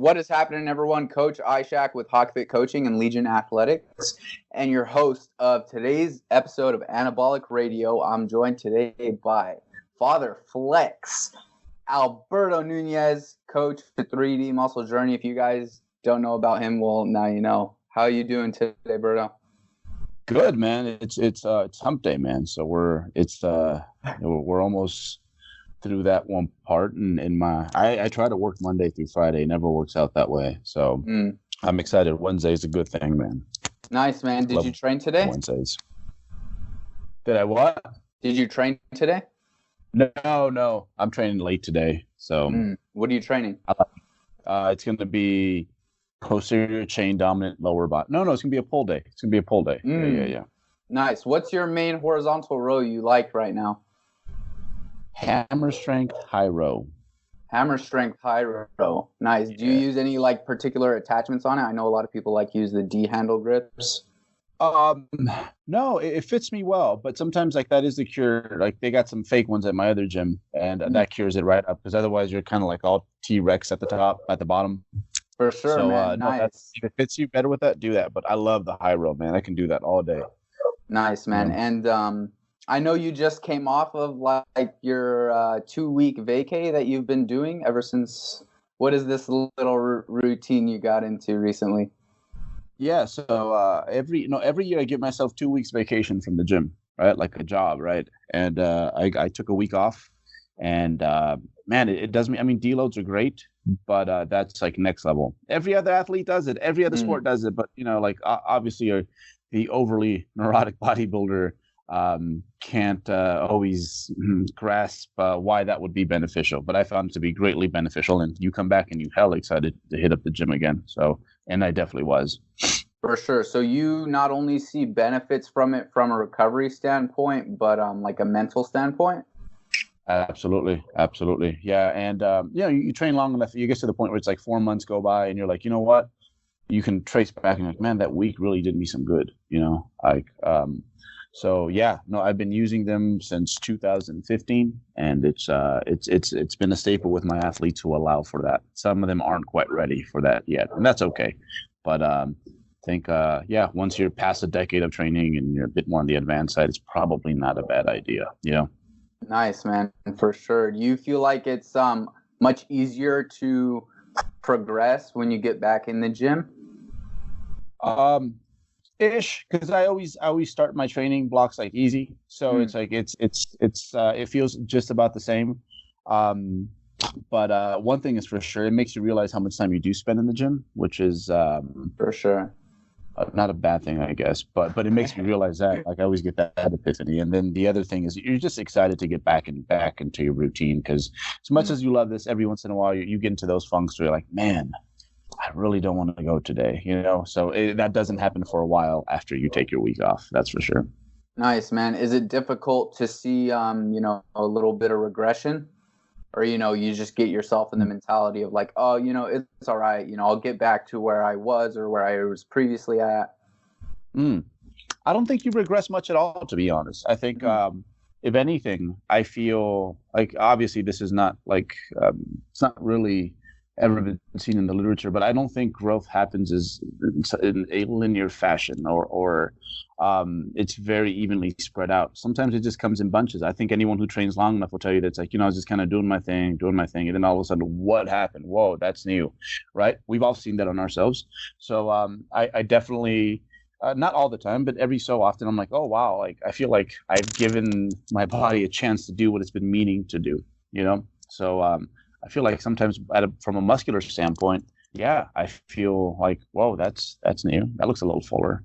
What is happening, everyone? Coach Ishak with HawkFit Coaching and Legion Athletics, and your host of today's episode of Anabolic Radio. I'm joined today by Father Flex, Alberto Nunez, coach for 3D Muscle Journey. If you guys don't know about him, well, now you know. How are you doing today, Berto? Good, man. It's hump day, man. So we're almost through that one part, and I try to work Monday through Friday. It never works out that way. So I'm excited. Wednesday's a good thing, man. Nice, man. Did you train today? Wednesdays. Did I what? Did you train today? No. I'm training late today. So what are you training? It's going to be posterior chain dominant lower body. No, it's going to be a pull day. It's going to be a pull day. Yeah. Nice. What's your main horizontal row you like right now? Hammer strength, high row. Hammer strength, high row. Nice. Do you use any particular attachments on it? I know a lot of people use the D handle grips. No, it fits me well, but sometimes that is the cure. They got some fake ones at my other gym, and that cures it right up, because otherwise you're kind of all T-Rex at the bottom. For sure, so, man. Nice. If it fits you better with that, do that. But I love the high row, man. I can do that all day. Nice, man. And I know you just came off of your 2-week vacay that you've been doing ever since. What is this little routine you got into recently? Yeah, so every year I give myself 2 weeks vacation from the gym, right? Like a job, right? And I took a week off, and man, it does me. I mean, deloads are great, but that's next level. Every other athlete does it. Every other sport does it. But obviously, the overly neurotic bodybuilder can't always grasp why that would be beneficial. But I found it to be greatly beneficial, and you come back and you hell excited to hit up the gym again. So, and I definitely was. For sure. So you not only see benefits from it from a recovery standpoint, but a mental standpoint? Absolutely. Yeah. And, you train long enough, you get to the point where it's 4 months go by and you're like, you know what? You can trace back and man, that week really did me some good, So yeah, no, I've been using them since 2015, and it's been a staple with my athletes who allow for that. Some of them aren't quite ready for that yet, and that's okay. But I think once you're past a decade of training and you're a bit more on the advanced side, it's probably not a bad idea. Nice, man, for sure. Do you feel like it's much easier to progress when you get back in the gym? Ish, because I always start my training blocks easy, so it feels just about the same. But one thing is for sure, it makes you realize how much time you do spend in the gym, which is for sure not a bad thing, I guess. But it makes me realize that I always get that epiphany. And then the other thing is you're just excited to get back into your routine, because as much as you love this, every once in a while you get into those funks where you're like, man, I really don't want to go today, So that doesn't happen for a while after you take your week off. That's for sure. Nice, man. Is it difficult to see, a little bit of regression, or you just get yourself in the mentality of oh, it's all right. I'll get back to where I was or where I was previously at. I don't think you regress much at all, to be honest. I think if anything, I feel obviously this is not it's not really ever been seen in the literature, but I don't think growth happens in a linear fashion or it's very evenly spread out. Sometimes it just comes in bunches. I think anyone who trains long enough will tell you that I was just kind of doing my thing, and then all of a sudden, what happened? Whoa, that's new, right? We've all seen that on ourselves. So I definitely, not all the time, but every so often, I'm like, oh wow, I feel like I've given my body a chance to do what it's been meaning to do, So I feel like sometimes from a muscular standpoint, I feel whoa, that's new. That looks a little fuller,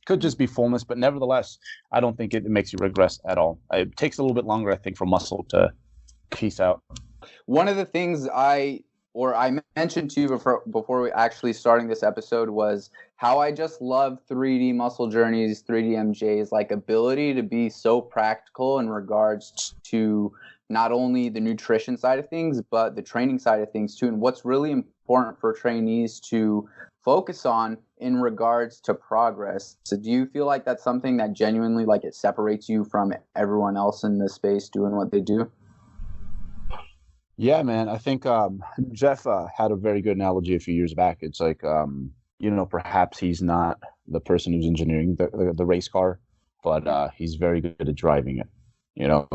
Could just be fullness, but nevertheless, I don't think it makes you regress at all. It takes a little bit longer, I think, for muscle to piece out. One of the things I mentioned to you before we actually starting this episode was how I just love 3D Muscle Journeys, 3D MJ's ability to be so practical in regards to not only the nutrition side of things, but the training side of things too. And what's really important for trainees to focus on in regards to progress. So do you feel like that's something that genuinely it separates you from everyone else in the space doing what they do? Yeah, man. I think Jeff had a very good analogy a few years back. It's like, perhaps he's not the person who's engineering the race car, but he's very good at driving it. You know,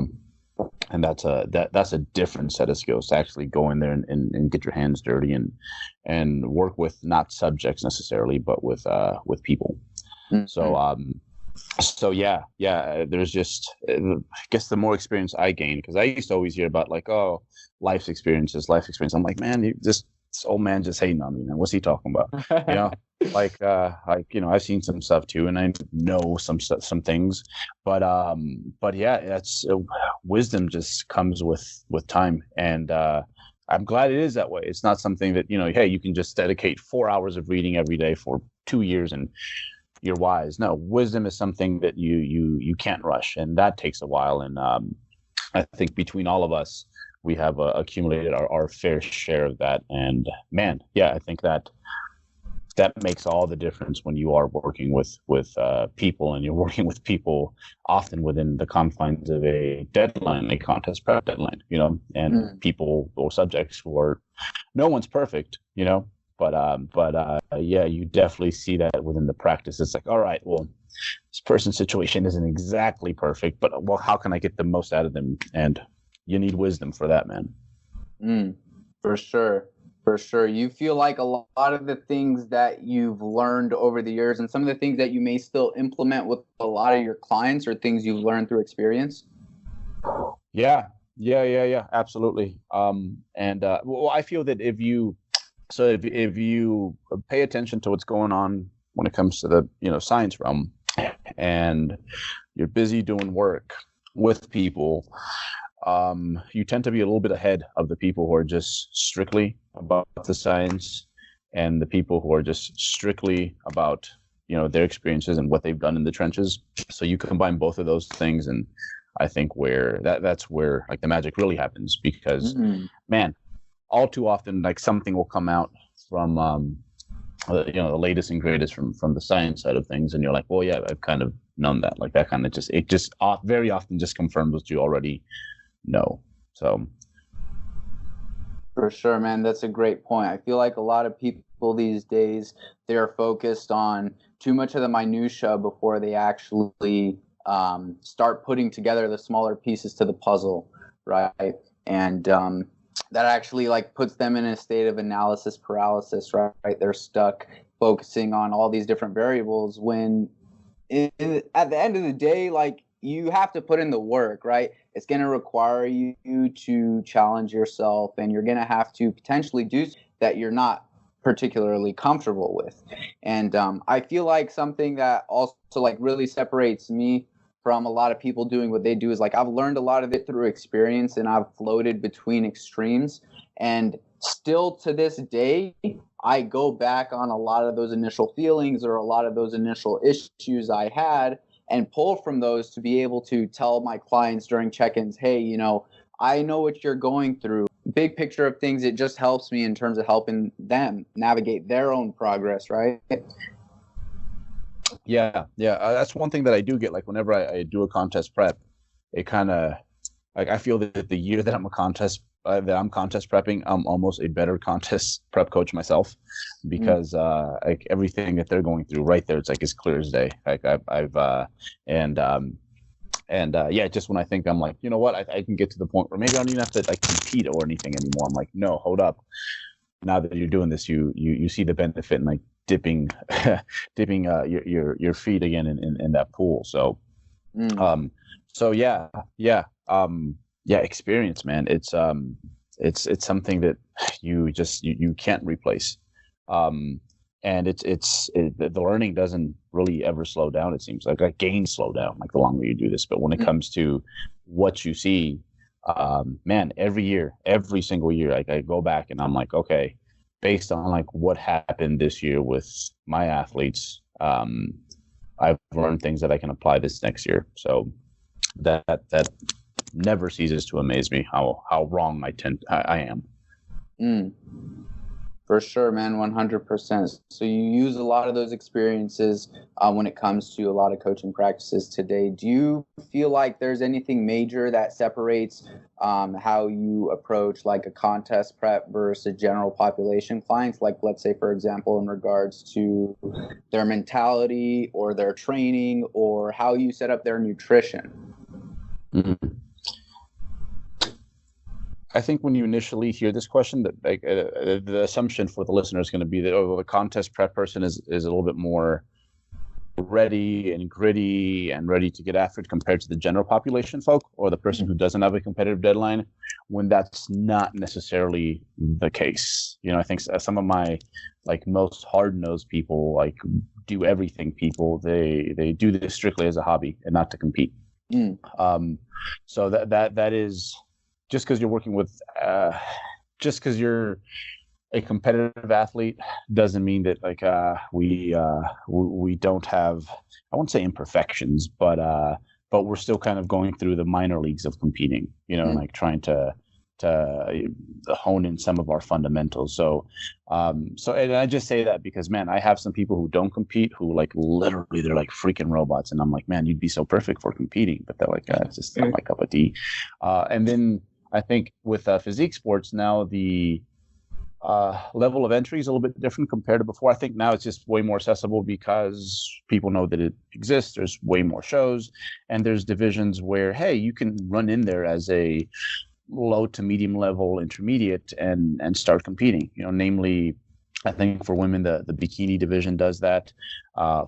and that's a different set of skills to actually go in there and get your hands dirty and work with not subjects necessarily, but with people. So there's just I guess the more experience I gain, because I used to always hear about like, oh, life experience. I'm like, man, this old man just hating on me, man. What's he talking about? You know, I've seen some stuff too, and I know some things, but yeah, that's wisdom just comes with time, and I'm glad it is that way. It's not something that, hey, you can just dedicate 4 hours of reading every day for 2 years and you're wise. No, wisdom is something that you can't rush, and that takes a while. And I think between all of us, we have accumulated our fair share of that. And man, yeah, I think that makes all the difference when you are working with people, and you're working with people often within the confines of a deadline, a contest prep deadline, and people or subjects who are, no one's perfect, but yeah, you definitely see that within the practice. It's like, all right, well, this person's situation isn't exactly perfect, but well, how can I get the most out of them? And you need wisdom for that, man. For sure. You feel like a lot of the things that you've learned over the years and some of the things that you may still implement with a lot of your clients are things you've learned through experience? Yeah, absolutely. Well, I feel that if you pay attention to what's going on when it comes to the science realm, and you're busy doing work with people, you tend to be a little bit ahead of the people who are just strictly about the science, and the people who are just strictly about their experiences and what they've done in the trenches. So you combine both of those things, and I think that's where like the magic really happens, because man, all too often, like something will come out from the latest and greatest from the science side of things, and you're like, well, yeah, I've kind of known that. Like that kind of just very often just confirms what you already know. So for sure, man, that's a great point. I feel like a lot of people these days, they're focused on too much of the minutia before they actually start putting together the smaller pieces to the puzzle, right? And that actually like puts them in a state of analysis paralysis, right? They're stuck focusing on all these different variables when at the end of the day, like, you have to put in the work, right? It's going to require you to challenge yourself, and you're going to have to potentially do that you're not particularly comfortable with. And I feel like something that also like really separates me from a lot of people doing what they do is like I've learned a lot of it through experience, and I've floated between extremes. And still to this day, I go back on a lot of those initial feelings or a lot of those initial issues I had and pull from those to be able to tell my clients during check-ins, hey, I know what you're going through. Big picture of things, it just helps me in terms of helping them navigate their own progress, right? Yeah. That's one thing that I do get. Like whenever I do a contest prep, it kind of like I feel that the year that I'm contest prepping, I'm almost a better contest prep coach myself, because like everything that they're going through right there, it's like as clear as day. Like just when I think I'm like, you know what, I can get to the point where maybe I don't even have to like compete or anything anymore. I'm like, no, hold up. Now that you're doing this, you see the benefit in like dipping your feet again in that pool. So experience, man. It's something that you can't replace. And the learning doesn't really ever slow down. It seems like gains slow down like the longer you do this. But when it comes to what you see, man, every single year, like I go back and I'm like, okay, based on like what happened this year with my athletes, I've learned things that I can apply this next year. So that never ceases to amaze me how wrong I am. For sure, man, 100%. So you use a lot of those experiences when it comes to a lot of coaching practices today. Do you feel like there's anything major that separates how you approach like a contest prep versus general population clients? Like, let's say, for example, in regards to their mentality or their training or how you set up their nutrition? Mm-hmm. I think when you initially hear this question, that the assumption for the listener is going to be that the contest prep person is a little bit more ready and gritty and ready to get after it compared to the general population folk or the person who doesn't have a competitive deadline, when that's not necessarily the case. I think some of my most hard-nosed people, do everything people, they do this strictly as a hobby and not to compete. So that is. Just because you're working with, just because you're a competitive athlete doesn't mean that we don't have, I won't say imperfections, but we're still kind of going through the minor leagues of competing, trying to hone in some of our fundamentals. So and I just say that because, man, I have some people who don't compete who literally they're like freaking robots, and I'm like, man, you'd be so perfect for competing, but they're like, it's just not my cup of tea. And then I think with physique sports now, the level of entry is a little bit different compared to before. I think now it's just way more accessible because people know that it exists. There's way more shows, and there's divisions where, hey, you can run in there as a low to medium level intermediate and start competing. Namely, I think for women, the bikini division does that.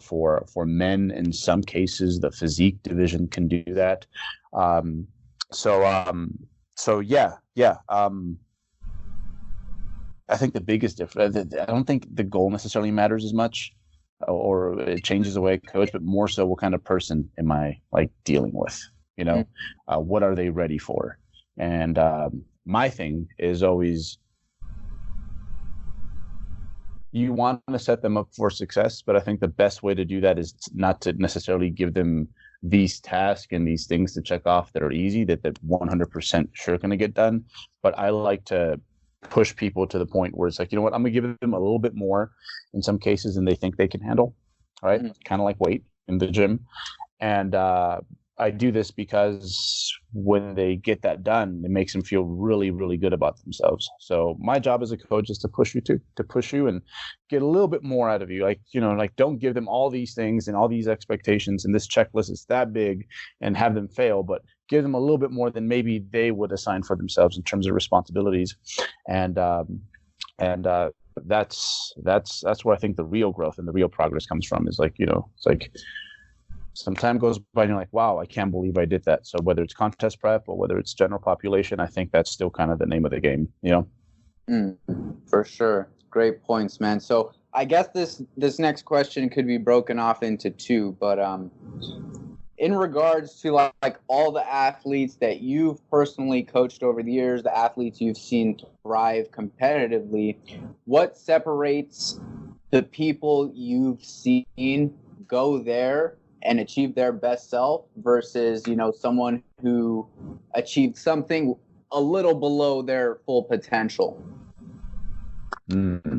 For men, in some cases, the physique division can do that. So yeah. I think the biggest difference, I don't think the goal necessarily matters as much, or it changes the way I coach, but more so what kind of person am I dealing with? What are they ready for? And my thing is always, you want to set them up for success, but I think the best way to do that is not to necessarily give them these tasks and these things to check off that are easy, that 100% sure going to get done. But I like to push people to the point where it's like, you know what, I'm going to give them a little bit more in some cases than they think they can handle, right? Kind of like weight in the gym. And I do this because when they get that done, it makes them feel really, really good about themselves. So my job as a coach is to push you and get a little bit more out of you. Don't give them all these things and all these expectations and this checklist is that big and have them fail, but give them a little bit more than maybe they would assign for themselves in terms of responsibilities. And that's where I think the real growth and the real progress comes from. Is it's like some time goes by and you're like, wow, I can't believe I did that. So whether it's contest prep or whether it's general population, I think that's still kind of the name of the game, For sure. Great points, man. So I guess this next question could be broken off into two, but in regards to all the athletes that you've personally coached over the years, the athletes you've seen thrive competitively, what separates the people you've seen go there and achieve their best self versus, someone who achieved something a little below their full potential? Man.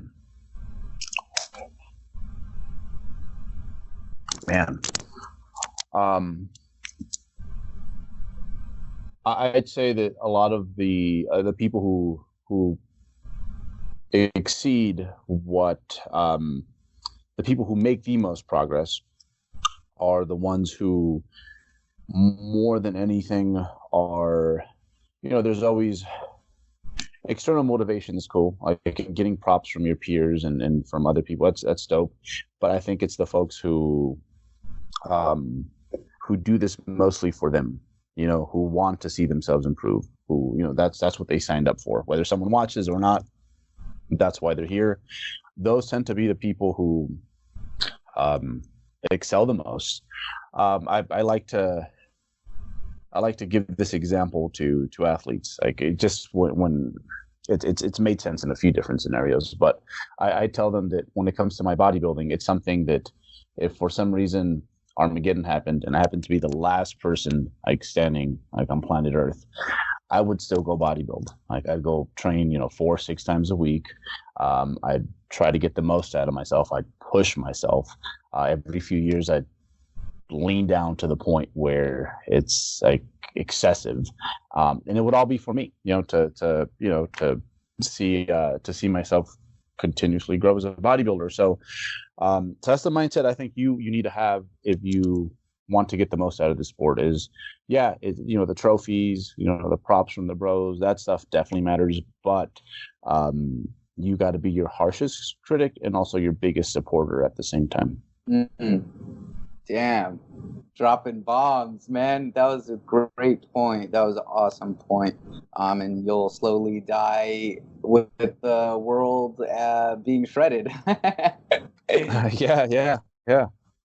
I'd say that a lot of the people who exceed what the people who make the most progress are the ones who, more than anything, are, there's always external motivation is cool, like getting props from your peers and from other people. That's dope. But I think it's the folks who do this mostly for them, who want to see themselves improve, who, that's what they signed up for, whether someone watches or not. That's why they're here. Those tend to be the people who excel the most. I like to give this example to athletes. It just when it's made sense in a few different scenarios, but I tell them that when it comes to my bodybuilding, it's something that if for some reason Armageddon happened and I happened to be the last person standing on planet Earth, I would still go bodybuild. Like I'd go train, 4-6 times a week. I'd try to get the most out of myself. I'd push myself. Every few years, I'd lean down to the point where it's like excessive, and it would all be for me, to see myself continuously grow as a bodybuilder. So that's the mindset I think you need to have if you want to get the most out of the sport. Is the trophies, the props from the bros, that stuff definitely matters, but you got to be your harshest critic and also your biggest supporter at the same time. Mm-hmm. Damn, dropping bombs, man. That was a great point. That was an awesome point. And you'll slowly die with the world being shredded. Yeah.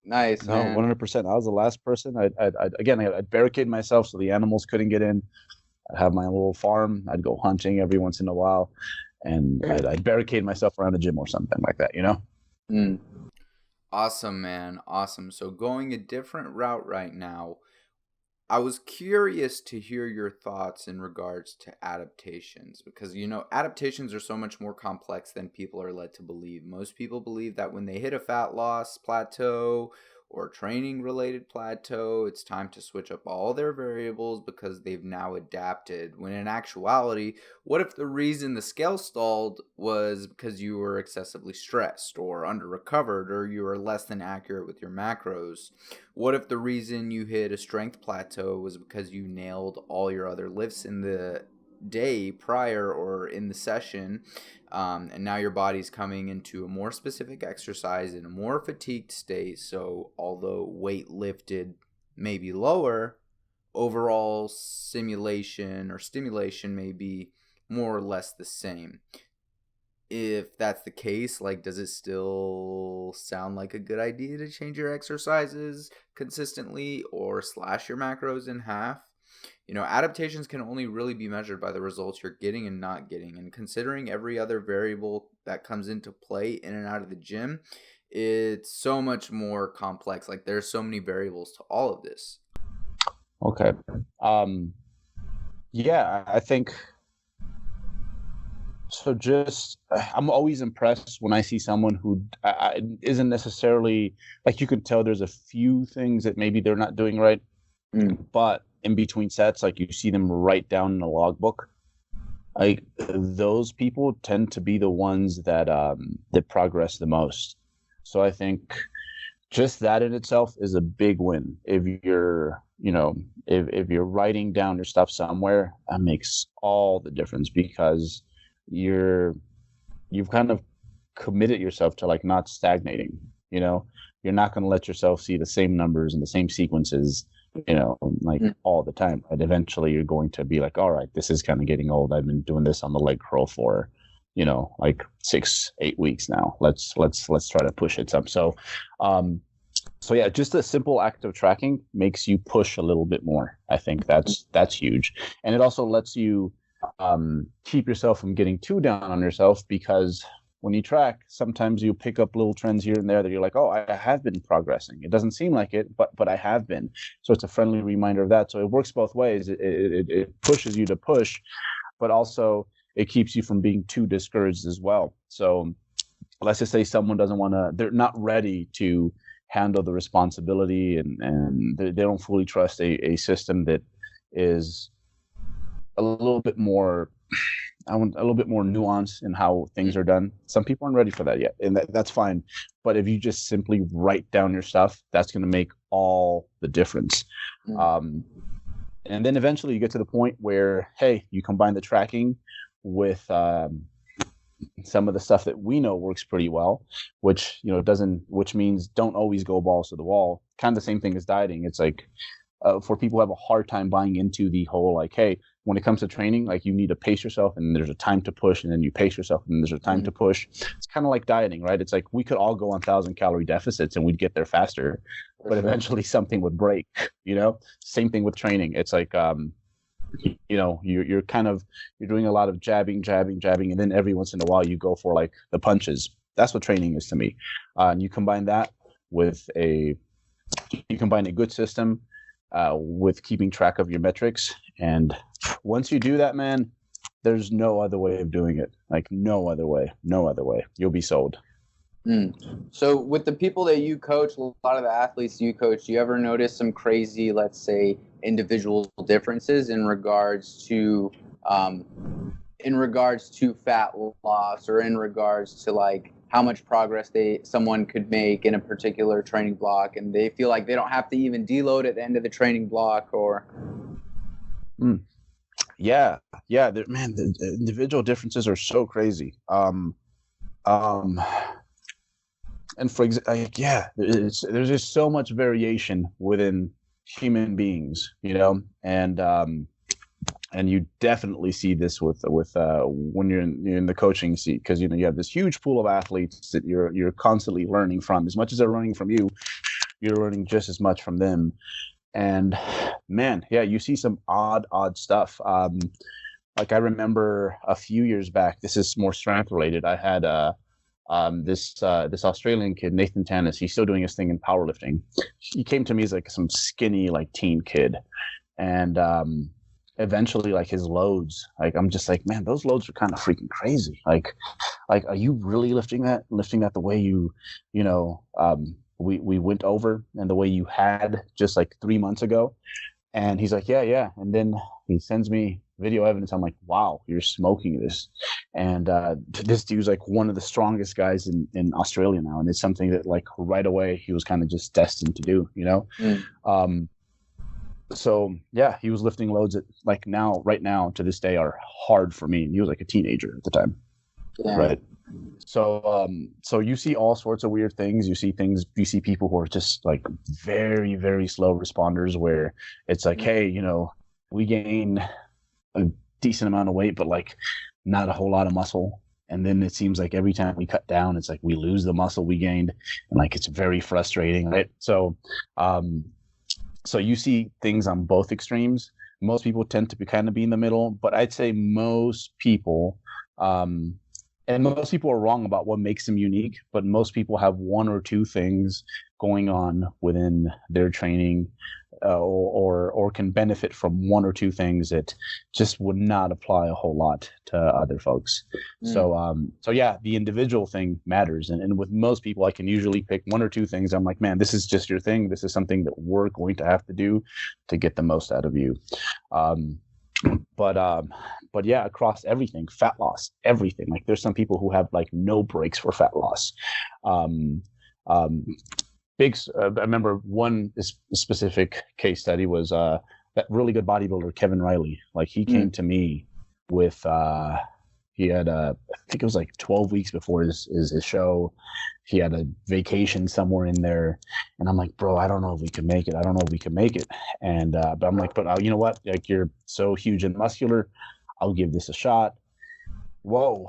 Nice, no, man. 100%. I was the last person. I'd barricade myself so the animals couldn't get in. I'd have my little farm. I'd go hunting every once in a while, and I'd barricade myself around a gym or something like that. Mm. Awesome, man. Awesome. So going a different route right now, I was curious to hear your thoughts in regards to adaptations, because, adaptations are so much more complex than people are led to believe. Most people believe that when they hit a fat loss plateau or training related plateau, it's time to switch up all their variables because they've now adapted. When in actuality, what if the reason the scale stalled was because you were excessively stressed or under recovered, or you were less than accurate with your macros? What if the reason you hit a strength plateau was because you nailed all your other lifts in the day prior or in the session, and now your body's coming into a more specific exercise in a more fatigued state, so although weight lifted may be lower, overall simulation or stimulation may be more or less the same? If that's the case, does it still sound like a good idea to change your exercises consistently or slash your macros in half? Adaptations can only really be measured by the results you're getting and not getting. And considering every other variable that comes into play in and out of the gym, it's so much more complex. There's so many variables to all of this. Okay. I think so. I'm always impressed when I see someone who isn't necessarily, you can tell there's a few things that maybe they're not doing right, but in between sets, you see them write down in a logbook. Those people tend to be the ones that progress the most. So I think just that in itself is a big win. If you're if you're writing down your stuff somewhere, that makes all the difference, because you've kind of committed yourself to not stagnating. You're not going to let yourself see the same numbers and the same sequences all the time. And eventually you're going to be all right, this is kind of getting old. I've been doing this on the leg curl for 6-8 weeks now. Let's try to push it some. So yeah, just a simple act of tracking makes you push a little bit more. I think that's huge. And it also lets you keep yourself from getting too down on yourself, because when you track, sometimes you pick up little trends here and there that you're oh, I have been progressing. It doesn't seem like it, but I have been. So it's a friendly reminder of that. So it works both ways. It pushes you to push, but also it keeps you from being too discouraged as well. So let's just say someone they're not ready to handle the responsibility, and they don't fully trust a system that is a little bit more nuance in how things are done. Some people aren't ready for that yet, and that's fine. But if you just simply write down your stuff, that's going to make all the difference. And then eventually you get to the point where, hey, you combine the tracking with some of the stuff that we know works pretty well, which means don't always go balls to the wall. Kind of the same thing as dieting. It's for people who have a hard time buying into the whole hey, when it comes to training, you need to pace yourself, and there's a time to push, and then you pace yourself, and there's a time to push. It's kind of like dieting, right? It's we could all go on 1,000-calorie deficits and we'd get there faster, but eventually something would break. Same thing with training. It's you're doing a lot of jabbing, and then every once in a while you go for the punches. That's what training is to me. And you combine that with a good system, with keeping track of your metrics, and once you do that, man, there's no other way of doing it. Like no other way. You'll be sold. So with the people that you coach, a lot of the athletes you coach, do you ever notice some crazy, let's say, individual differences in regards to fat loss, or in regards to like how much progress someone could make in a particular training block, and they feel like they don't have to even deload at the end of the training block? Or man, the individual differences are so crazy. And there's just so much variation within human beings, and you definitely see this with when you're in the coaching seat, because you have this huge pool of athletes that you're constantly learning from. As much as they're learning from you, you're learning just as much from them. And man, yeah, you see some odd stuff. Like I remember a few years back, this is more strength related. I had this Australian kid, Nathan Tanis. He's still doing his thing in powerlifting. He came to me as like some skinny, like teen kid. And eventually, like his loads, like I'm just like, man, those loads are kind of freaking crazy. Like are you really lifting that the way we went over, and the way you had just like 3 months ago? And he's like, yeah. And then he sends me video evidence. I'm like, wow, you're smoking this. And this dude's like one of the strongest guys in Australia now. And it's something that like right away he was kind of just destined to do, So yeah, he was lifting loads that like right now to this day are hard for me. And he was like a teenager at the time. Yeah. Right. So you see all sorts of weird things. You see people who are just like very, very slow responders, where it's like, hey, we gain a decent amount of weight, but like not a whole lot of muscle. And then it seems like every time we cut down, it's like we lose the muscle we gained, and like it's very frustrating, right? So you see things on both extremes. Most people tend to be kind of be in the middle, but I'd say most people, and most people are wrong about what makes them unique, but most people have one or two things going on within their training, or can benefit from one or two things that just would not apply a whole lot to other folks. So yeah, the individual thing matters. And with most people, I can usually pick one or two things. I'm like, man, this is just your thing. This is something that we're going to have to do to get the most out of you. But yeah, across everything, fat loss, everything. Like there's some people who have like no breaks for fat loss. I remember one specific case study was that really good bodybuilder Kevin Riley. Like he came to me with he had I think it was like 12 weeks before his show. He had a vacation somewhere in there, and I'm like, bro, I don't know if we can make it. And but I'm like, but you know what? Like you're so huge and muscular, I'll give this a shot. Whoa.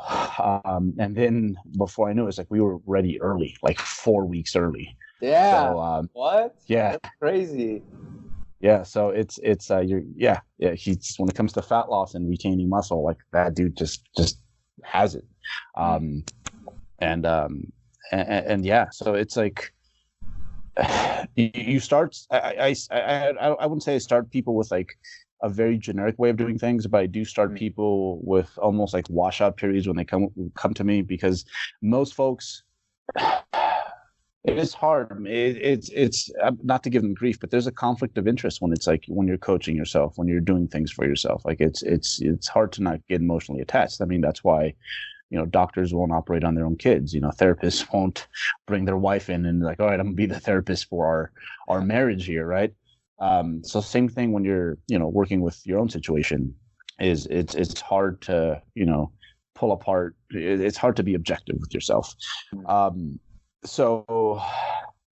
And then before I knew it, it's like we were ready early, like 4 weeks early. Yeah. So, what? Yeah. That's crazy. Yeah. So it's he's, when it comes to fat loss and retaining muscle, like that dude just has it. And yeah, so it's like you start. I wouldn't say I start people with like a very generic way of doing things, but I do start people with almost like washout periods when they come to me, because most folks, it is hard. It's not to give them grief, but there's a conflict of interest when it's like when you're coaching yourself, when you're doing things for yourself. Like it's hard to not get emotionally attached. I mean, that's why doctors won't operate on their own kids. Therapists won't bring their wife in and like, all right, I'm gonna be the therapist for our marriage here, right? So same thing when you're working with your own situation. It's hard to pull apart. It's hard to be objective with yourself. So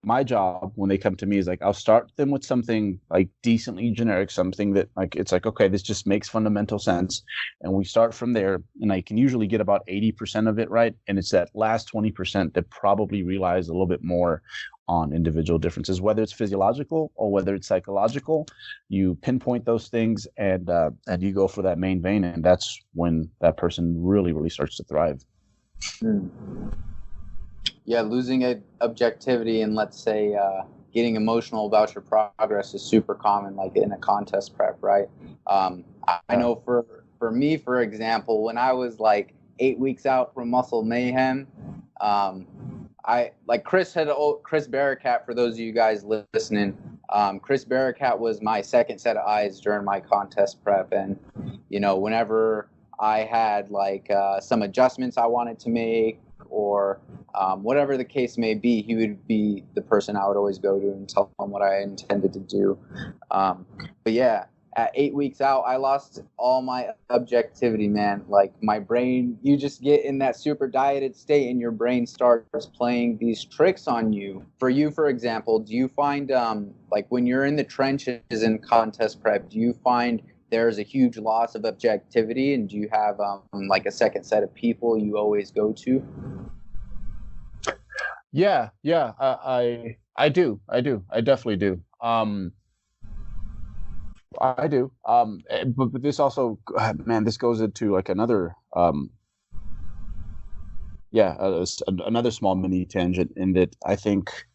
my job when they come to me is like, I'll start them with something like decently generic, something that like it's like, okay, this just makes fundamental sense, and we start from there. And I can usually get about 80% of it right, and it's that last 20% that probably relies a little bit more on individual differences, whether it's physiological or whether it's psychological. You pinpoint those things and you go for that main vein, and that's when that person really, really starts to thrive. Yeah, losing objectivity and let's say getting emotional about your progress is super common, like in a contest prep, right? I know for me, for example, when I was like 8 weeks out from Muscle Mayhem, I like Chris Barakat, for those of you guys listening. Chris Barakat was my second set of eyes during my contest prep, and whenever I had like some adjustments I wanted to make, or whatever the case may be, he would be the person I would always go to and tell him what I intended to do. But yeah, at 8 weeks out, I lost all my objectivity, man. Like my brain, you just get in that super dieted state and your brain starts playing these tricks on you. For you, for example, do you find like when you're in the trenches in contest prep, do you find there's a huge loss of objectivity, and do you have like a second set of people you always go to? Yeah, I do. I definitely do. I do. But this also, man, this goes into like another, another small mini tangent, in that I think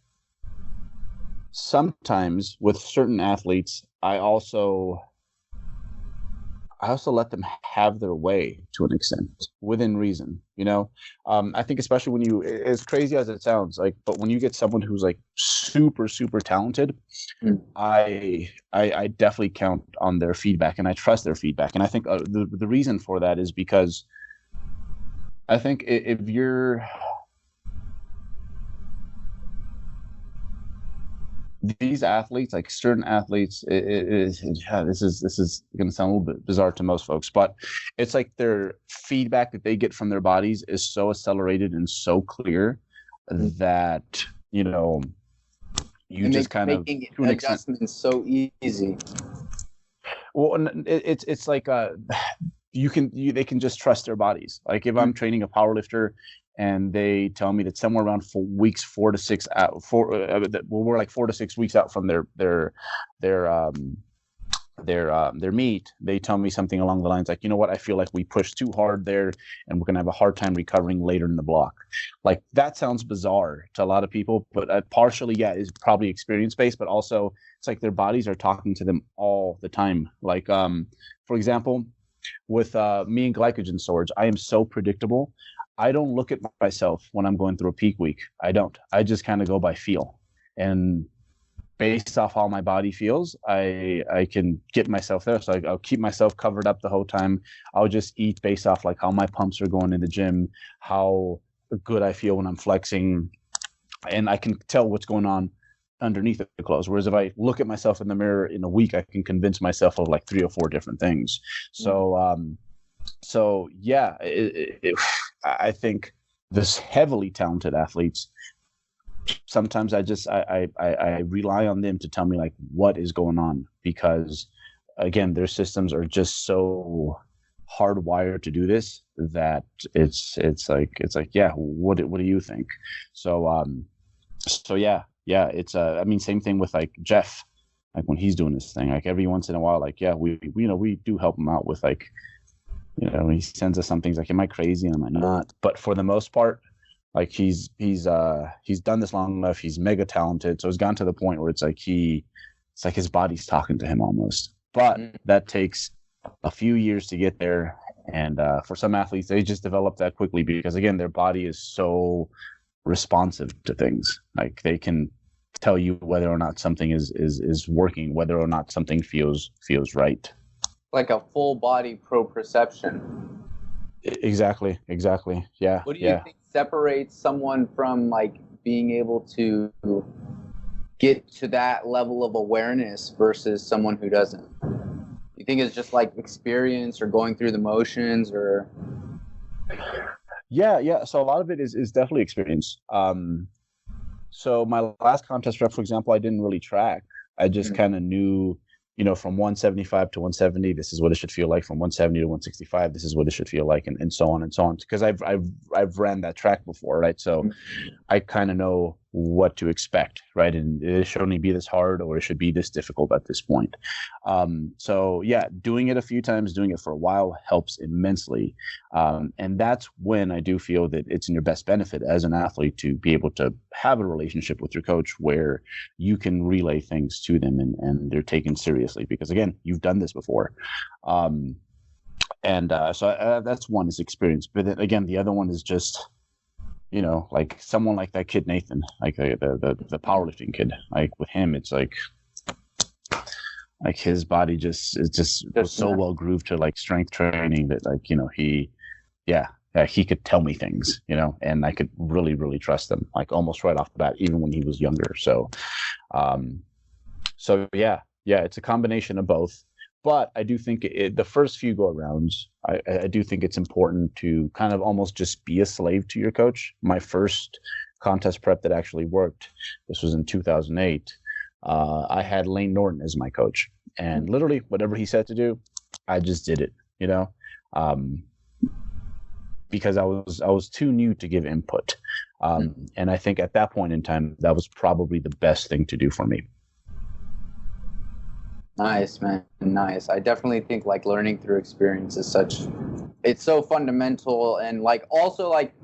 sometimes with certain athletes, I also let them have their way to an extent, within reason. I think especially when you, as crazy as it sounds, like, but when you get someone who's like super, super talented, I definitely count on their feedback, and I trust their feedback. And I think the reason for that is because I think if you're, these athletes, like certain athletes, this is going to sound a little bit bizarre to most folks, but it's like their feedback that they get from their bodies is so accelerated and so clear that you just kind of making adjustments so easy. Well, it's like they can just trust their bodies. Like if I'm training a powerlifter and they tell me that somewhere around weeks 4 to 6 out, we're like 4 to 6 weeks out from their meet, they tell me something along the lines like, I feel like we pushed too hard there, and we're gonna have a hard time recovering later in the block. Like that sounds bizarre to a lot of people, but partially, yeah, is probably experience based, but also it's like their bodies are talking to them all the time. Like, for example, with me and glycogen storage, I am so predictable. I don't look at myself when I'm going through a peak week. I don't. I just kind of go by feel. And based off how my body feels, I can get myself there. So I'll keep myself covered up the whole time. I'll just eat based off like how my pumps are going in the gym, how good I feel when I'm flexing. And I can tell what's going on underneath the clothes. Whereas if I look at myself in the mirror in a week, I can convince myself of like 3 or 4 different things. So yeah, I think this heavily talented athletes, sometimes I rely on them to tell me like what is going on, because again, their systems are just so hardwired to do this that it's like, yeah, what do you think? So yeah, it's I mean, same thing with like Jeff, like when he's doing this thing, like every once in a while, like, yeah, we do help him out with like, he sends us some things like, am I crazy? And am I not? But for the most part, like he's done this long enough. He's mega talented. So it's gotten to the point where it's like his body's talking to him almost. But that takes a few years to get there. And for some athletes, they just develop that quickly because, again, their body is so responsive to things. Like they can tell you whether or not something is working, whether or not something feels right. Like a full body proprioception. Exactly. Yeah. What do you think separates someone from like being able to get to that level of awareness versus someone who doesn't? You think it's just like experience or going through the motions, or? Yeah. So a lot of it is definitely experience. So my last contest rep, for example, I didn't really track. I just kind of knew, from 175 to 170, this is what it should feel like. From 170 to 165, this is what it should feel like, and so on and so on. Because I've ran that track before, right? So I kind of know what to expect, right? And it should only be this hard, or it should be this difficult at this point. So yeah, doing it a few times, doing it for a while helps immensely. And that's when I do feel that it's in your best benefit as an athlete to be able to have a relationship with your coach where you can relay things to them and they're taken seriously, because again, you've done this before. So that's one, is experience. But then again, the other one is just, like someone like that kid Nathan, like the powerlifting kid. Like with him, it's like his body just was so well grooved to like strength training that he could tell me things, and I could really, really trust him, like almost right off the bat, even when he was younger. So yeah, it's a combination of both. But I do think the first few go-arounds, I do think it's important to kind of almost just be a slave to your coach. My first contest prep that actually worked, this was in 2008. I had Lane Norton as my coach. And literally whatever he said to do, I just did it, because I was too new to give input. And I think at that point in time, that was probably the best thing to do for me. Nice, man. Nice. I definitely think like learning through experience is it's so fundamental. And like also like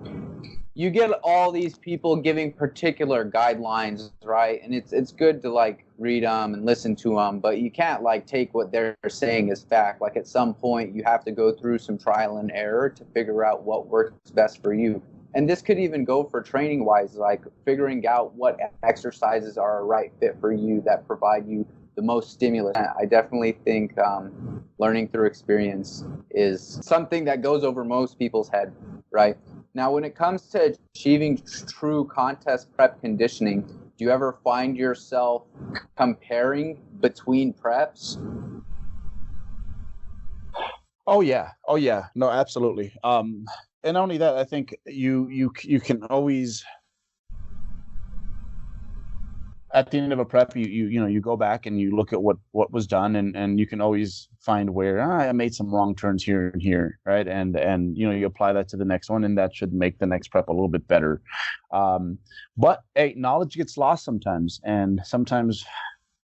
you get all these people giving particular guidelines, right? And it's good to like read them and listen to them, but you can't like take what they're saying as fact. Like at some point you have to go through some trial and error to figure out what works best for you. And this could even go for training wise, like figuring out what exercises are a right fit for you that provide you the most stimulus. I definitely think learning through experience is something that goes over most people's head, right? Now, when it comes to achieving true contest prep conditioning, do you ever find yourself comparing between preps? Oh yeah. No, absolutely. And not only that, I think you can always, at the end of a prep, you go back and you look at what was done, and you can always find where I made some wrong turns here and here, right? And you apply that to the next one, and that should make the next prep a little bit better. But hey, knowledge gets lost sometimes, and sometimes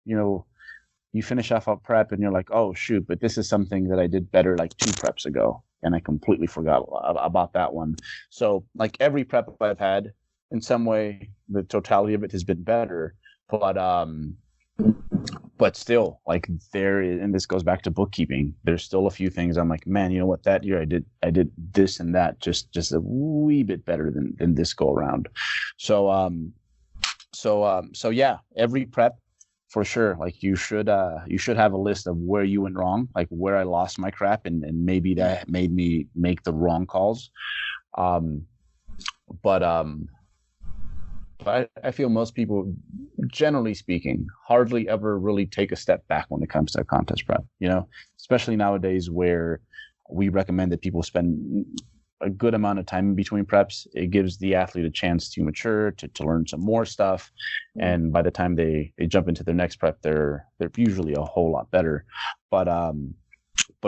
you finish off a prep and you're like, oh shoot, but this is something that I did better like 2 preps ago, and I completely forgot about that one. So like every prep I've had, in some way, the totality of it has been better. But still, like there is, and this goes back to bookkeeping, there's still a few things I'm like, man, you know what, that year I did this and that just a wee bit better than this go around. So yeah, every prep for sure, like you should have a list of where you went wrong, like where I lost my crap, and maybe that made me make the wrong calls. But I feel most people, generally speaking, hardly ever really take a step back when it comes to a contest prep, especially nowadays where we recommend that people spend a good amount of time in between preps. It gives the athlete a chance to mature, to learn some more stuff. And by the time they jump into their next prep, they're usually a whole lot better. But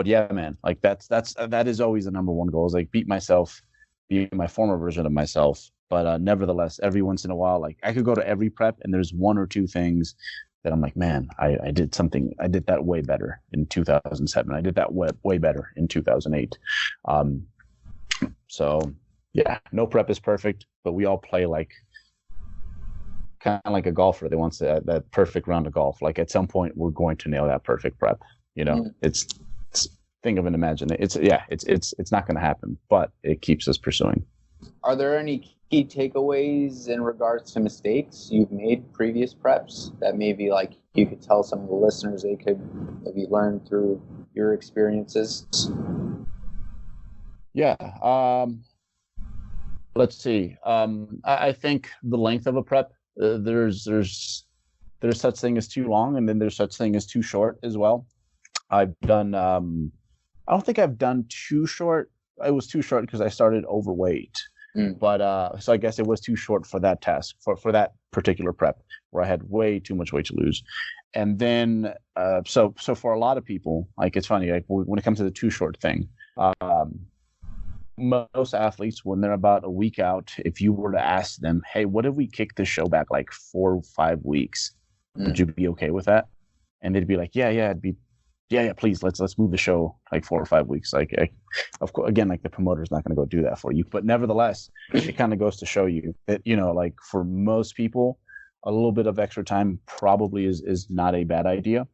yeah, man, like that is always the number one goal, is like beat myself, be my former version of myself. But nevertheless, every once in a while, like I could go to every prep and there's 1 or 2 things that I'm like, man, I did that way better in 2007. I did that way better in 2008. So yeah, no prep is perfect, but we all play like kind of like a golfer that wants that perfect round of golf. Like at some point we're going to nail that perfect prep. It's think of an imagination. It's not going to happen, but it keeps us pursuing. Are there any key takeaways in regards to mistakes you've made previous preps that maybe like you could tell some of the listeners they could maybe learn through your experiences? Yeah. Let's see. I think the length of a prep, there's such thing as too long, and then there's such thing as too short as well. I've done, I don't think I've done too short. It was too short because I started overweight. But so I guess it was too short for that task, for that particular prep, where I had way too much weight to lose. And then so for a lot of people, like it's funny, like when it comes to the too short thing, most athletes, when they're about a week out, if you were to ask them, hey, what if we kick the show back like 4 or 5 weeks? Would you be okay with that? And they'd be like, yeah, it'd be, yeah, please, let's move the show like 4 or 5 weeks. Like, of course, again, like the promoter's not going to go do that for you, but nevertheless, it kind of goes to show you that, you know, like for most people, a little bit of extra time probably is not a bad idea.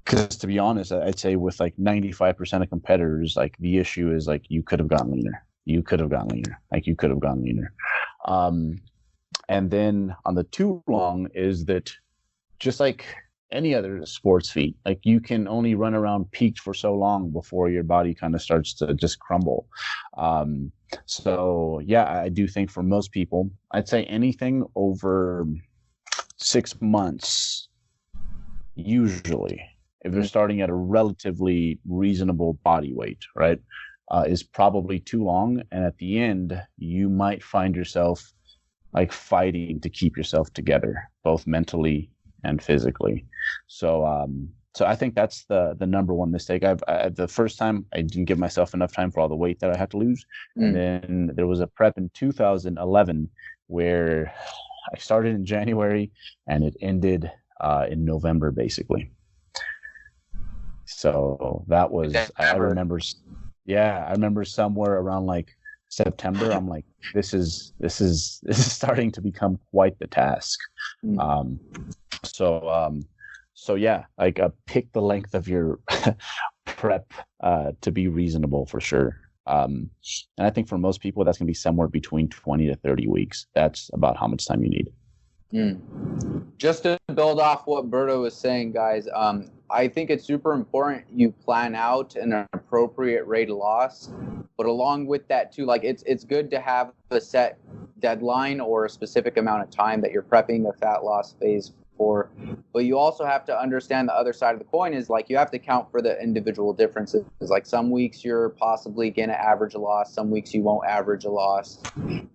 Because to be honest, I'd say with like 95% of competitors, like the issue is like you could have gone leaner. And then on the too long is that just like any other sports feat, like you can only run around peaked for so long before your body kind of starts to just crumble. So yeah, I do think for most people, I'd say anything over 6 months, usually, if they're starting at a relatively reasonable body weight, right, is probably too long. And at the end, you might find yourself like fighting to keep yourself together, both mentally and physically. So, so I think that's the number one mistake. The first time I didn't give myself enough time for all the weight that I had to lose. And then there was a prep in 2011 where I started in January and it ended in November, basically. So that was, I remember somewhere around like September, I'm like, this is starting to become quite the task. So yeah, like pick the length of your prep to be reasonable for sure. And I think for most people, that's gonna be somewhere between 20 to 30 weeks. That's about how much time you need. Just to build off what Berto was saying, guys, I think it's super important you plan out an appropriate rate of loss, but along with that too, like it's good to have a set deadline or a specific amount of time that you're prepping a fat loss phase for, but you also have to understand the other side of the coin is like you have to account for the individual differences. Like some weeks you're possibly going to average a loss, some weeks you won't average a loss,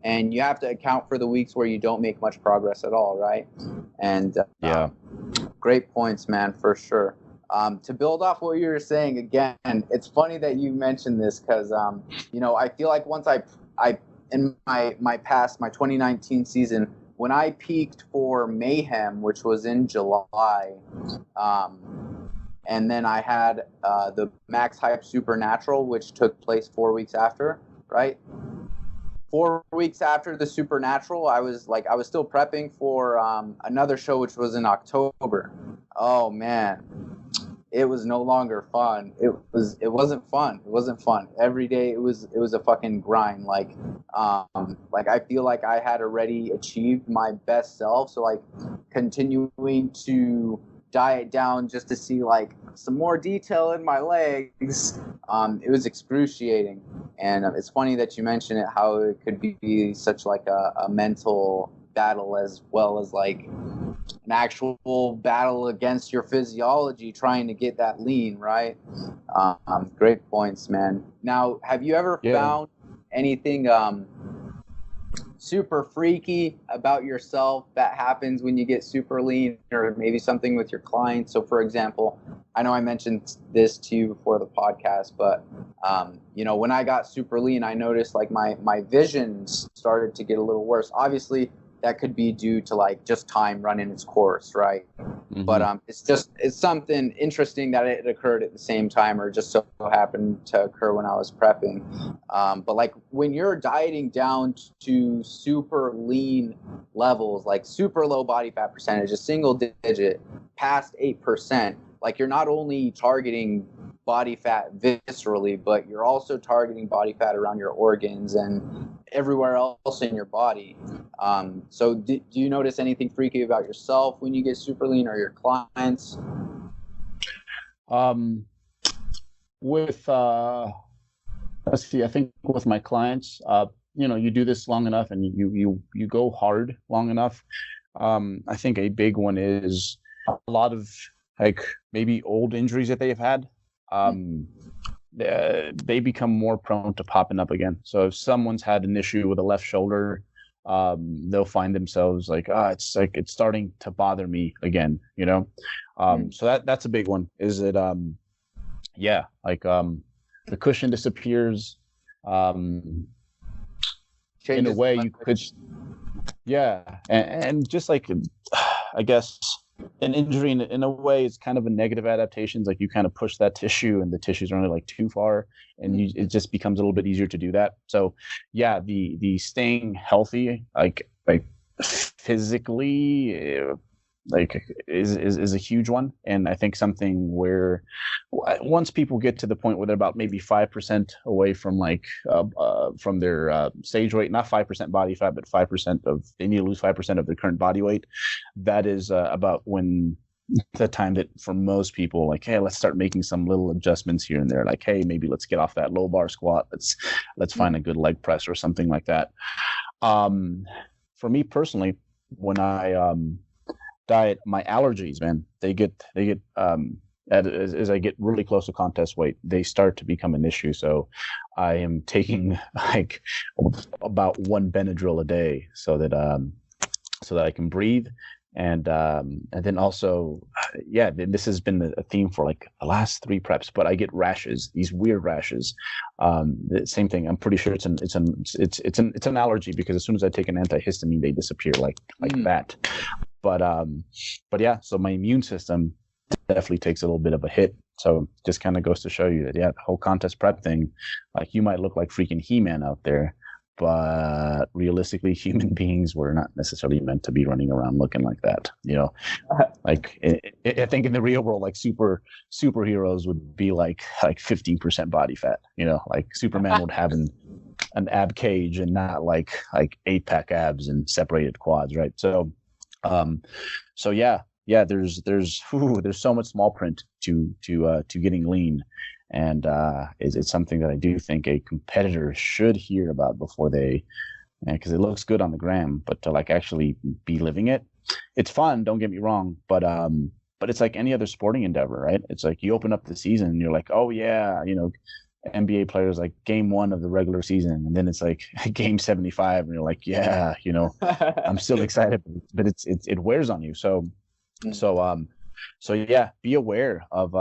and you have to account for the weeks where you don't make much progress at all, right? And great points, man, for sure. To build off what you were saying, again, it's funny that you mentioned this because you know, I feel like once I in my 2019 season, when I peaked for Mayhem, which was in July, and then I had the Max Hype Supernatural, which took place 4 weeks after, right? 4 weeks after the Supernatural, I was still prepping for another show, which was in October. Oh man, it was no longer fun. It wasn't fun. It wasn't fun. Every day it was a fucking grind. Like I feel like I had already achieved my best self. So like continuing to diet down just to see like some more detail in my legs, it was excruciating. And it's funny that you mention it, how it could be such like a mental battle as well as like an actual battle against your physiology trying to get that lean, right? Great points, man. Now, have you ever found anything super freaky about yourself that happens when you get super lean, or maybe something with your clients? So for example, I know I mentioned this to you before the podcast, but you know, when I got super lean, I noticed like my vision started to get a little worse. Obviously that could be due to like just time running its course, right? But it's something interesting that it occurred at the same time, or just so happened to occur when I was prepping. But like when you're dieting down to super lean levels, like super low body fat percentage, a single digit, past 8%, like you're not only targeting body fat viscerally, but you're also targeting body fat around your organs and everywhere else in your body. So do you notice anything freaky about yourself when you get super lean, or your clients? With let's see, I think with my clients, you know, you do this long enough and you go hard long enough. I think a big one is a lot of like maybe old injuries that they've had. They become more prone to popping up again. So if someone's had an issue with a left shoulder, they'll find themselves like, it's starting to bother me again, you know? So that's a big one. Is it, the cushion disappears. In a Changes way, you could, yeah, and just like, I guess an injury in a way is kind of a negative adaptation. Like you kind of push that tissue, and the tissue's only like too far, and it just becomes a little bit easier to do that. So, yeah, the staying healthy, like physically, like is a huge one. And I think something where once people get to the point where they're about maybe 5% away from from their stage weight, not 5% body fat, but 5% of, they need to lose 5% of their current body weight. That is about when the time that for most people, like, hey, let's start making some little adjustments here and there. Like, hey, maybe let's get off that low bar squat. Let's find a good leg press or something like that. For me personally, when I diet, my allergies, man, they get as I get really close to contest weight, they start to become an issue. So I am taking like about one Benadryl a day so that I can breathe. And then also, yeah, this has been a theme for like the last 3 preps, but I get rashes, these weird rashes. The same thing. I'm pretty sure it's an allergy, because as soon as I take an antihistamine, they disappear like that. But yeah, so my immune system definitely takes a little bit of a hit. So just kind of goes to show you that, yeah, the whole contest prep thing, like you might look like freaking He-Man out there, but realistically, human beings were not necessarily meant to be running around looking like that. Like I think in the real world, like superheroes would be like 15% body fat. Like Superman would have an ab cage and not like 8-pack abs and separated quads, right? So yeah, there's so much small print to getting lean. And it's something that I do think a competitor should hear about before they, because it looks good on the gram, but to like actually be living it, it's fun. Don't get me wrong, but it's like any other sporting endeavor, right? It's like you open up the season and you're like, oh yeah, NBA players, like game 1 of the regular season, and then it's like game 75, and you're like, yeah, I'm still excited, but it wears on you. So yeah, be aware of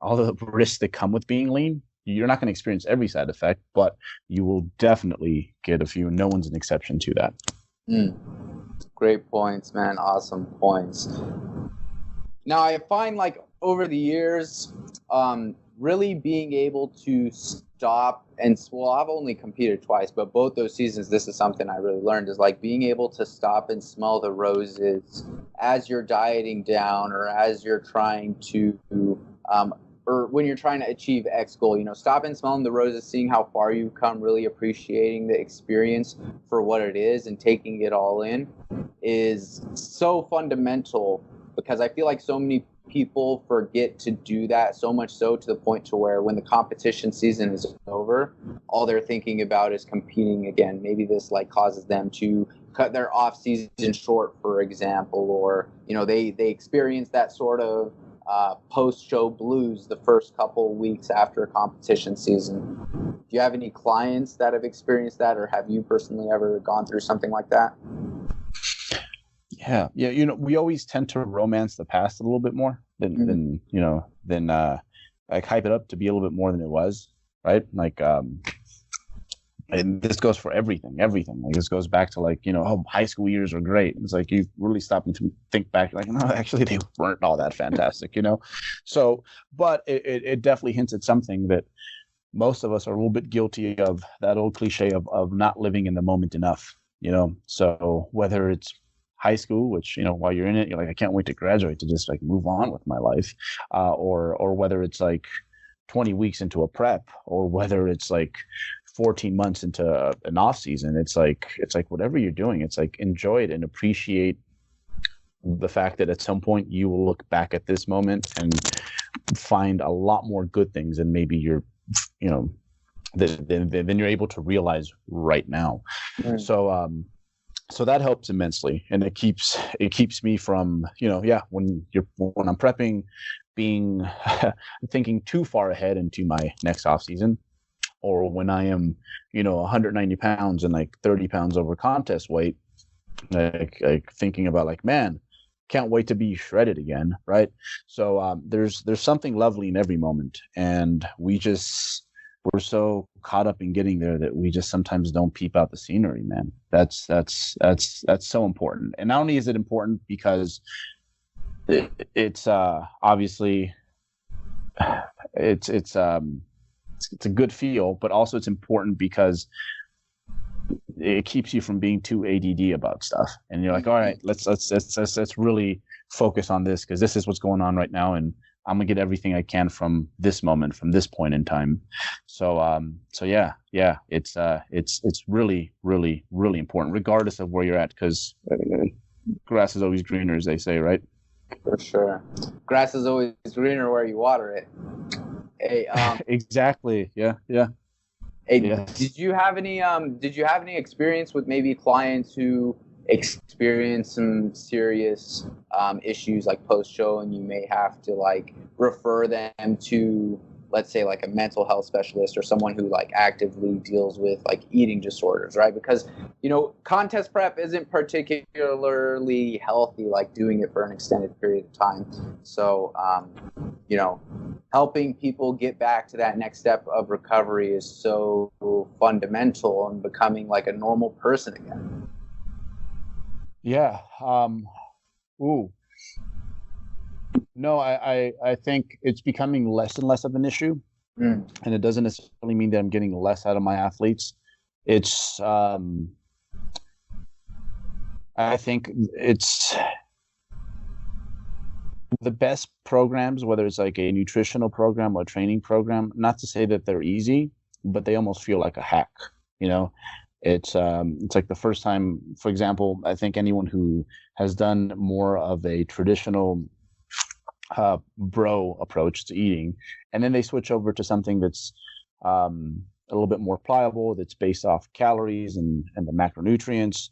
all the risks that come with being lean. You're not going to experience every side effect, but you will definitely get a few. No one's an exception to that. Great points, man. Awesome points. Now, I find like over the years, really being able to stop I've only competed twice, but both those seasons, this is something I really learned, is like being able to stop and smell the roses as you're dieting down, or as you're trying to or when you're trying to achieve X goal, stop and smelling the roses, seeing how far you've come, really appreciating the experience for what it is and taking it all in is so fundamental, because I feel like so many people forget to do that, so much so to the point to where when the competition season is over, all they're thinking about is competing again. Maybe this like causes them to cut their off season short, for example, or they experience that sort of post-show blues the first couple weeks after a competition season. Do you have any clients that have experienced that, or have you personally ever gone through something like that? Yeah. We always tend to romance the past a little bit more than like hype it up to be a little bit more than it was, right? Like and this goes for everything. Like this goes back to like, high school years are great. It's like you really stop and think back, like, no, actually they weren't all that fantastic, So, but it definitely hints at something that most of us are a little bit guilty of, that old cliche of not living in the moment enough, So whether it's high school, which, while you're in it, you're like, I can't wait to graduate to just like move on with my life, or whether it's like 20 weeks into a prep, or whether it's like 14 months into an off season. It's like whatever you're doing, it's like enjoy it and appreciate the fact that at some point you will look back at this moment and find a lot more good things than maybe you're, than you're able to realize right now. Right. So that helps immensely, and it keeps me from, when I'm prepping, being thinking too far ahead into my next off season, or when I am, 190 pounds and like 30 pounds over contest weight, like thinking about like, man, can't wait to be shredded again, right? So there's something lovely in every moment, and we we're so caught up in getting there that we just sometimes don't peep out the scenery, man. That's so important. And not only is it important because it's obviously it's a good feel, but also it's important because it keeps you from being too ADD about stuff. And you're like, all right, let's really focus on this because this is what's going on right now, and I'm gonna get everything I can from this moment, from this point in time. So yeah, it's really, really, really important, regardless of where you're at, because grass is always greener, as they say, right? For sure, grass is always greener where you water it. Hey, exactly. Yeah. Hey, yes. Did you have any experience with maybe clients who experience some serious issues like post show, and you may have to like refer them to, let's say, like a mental health specialist or someone who like actively deals with like eating disorders, right? Because, you know, contest prep isn't particularly healthy, like doing it for an extended period of time. So, you know, helping people get back to that next step of recovery is so fundamental in becoming like a normal person again. Yeah. No, I think it's becoming less and less of an issue. And it doesn't necessarily mean that I'm getting less out of my athletes. It's I think it's the best programs, whether it's like a nutritional program or a training program, not to say that they're easy, but they almost feel like a hack, you know. It's like the first time, for example, I think anyone who has done more of a traditional bro approach to eating, and then they switch over to something that's a little bit more pliable, that's based off calories and the macronutrients.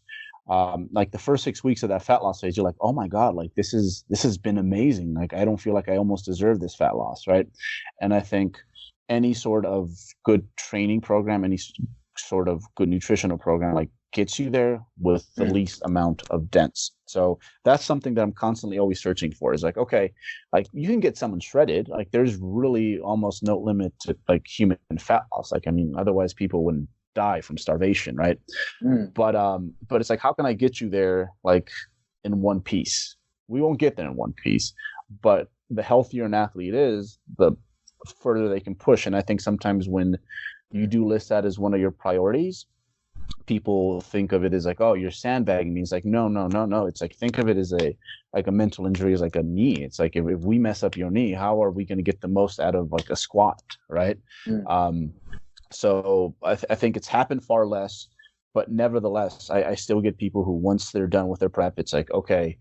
Like the first 6 weeks of that fat loss phase, you're like, oh my God, like this has been amazing. Like I don't feel like I almost deserve this fat loss, right? And I think any sort of good training program, any sort of good nutritional program, like gets you there with the least amount of dents. So that's something that I'm constantly always searching for, is like, okay, like you can get someone shredded. Like there's really almost no limit to like human fat loss. Like, I mean, otherwise people wouldn't die from starvation, right? But it's like, how can I get you there like in one piece? We won't get there in one piece, but the healthier an athlete is, the further they can push. And I think sometimes when you do list that as one of your priorities, people think of it as like, oh, you're sandbagging me. It's like, no. It's like, think of it as a mental injury, as like a knee. It's like, if we mess up your knee, how are we going to get the most out of like a squat, right? So I think it's happened far less, but nevertheless, I still get people who, once they're done with their prep, it's like, okay,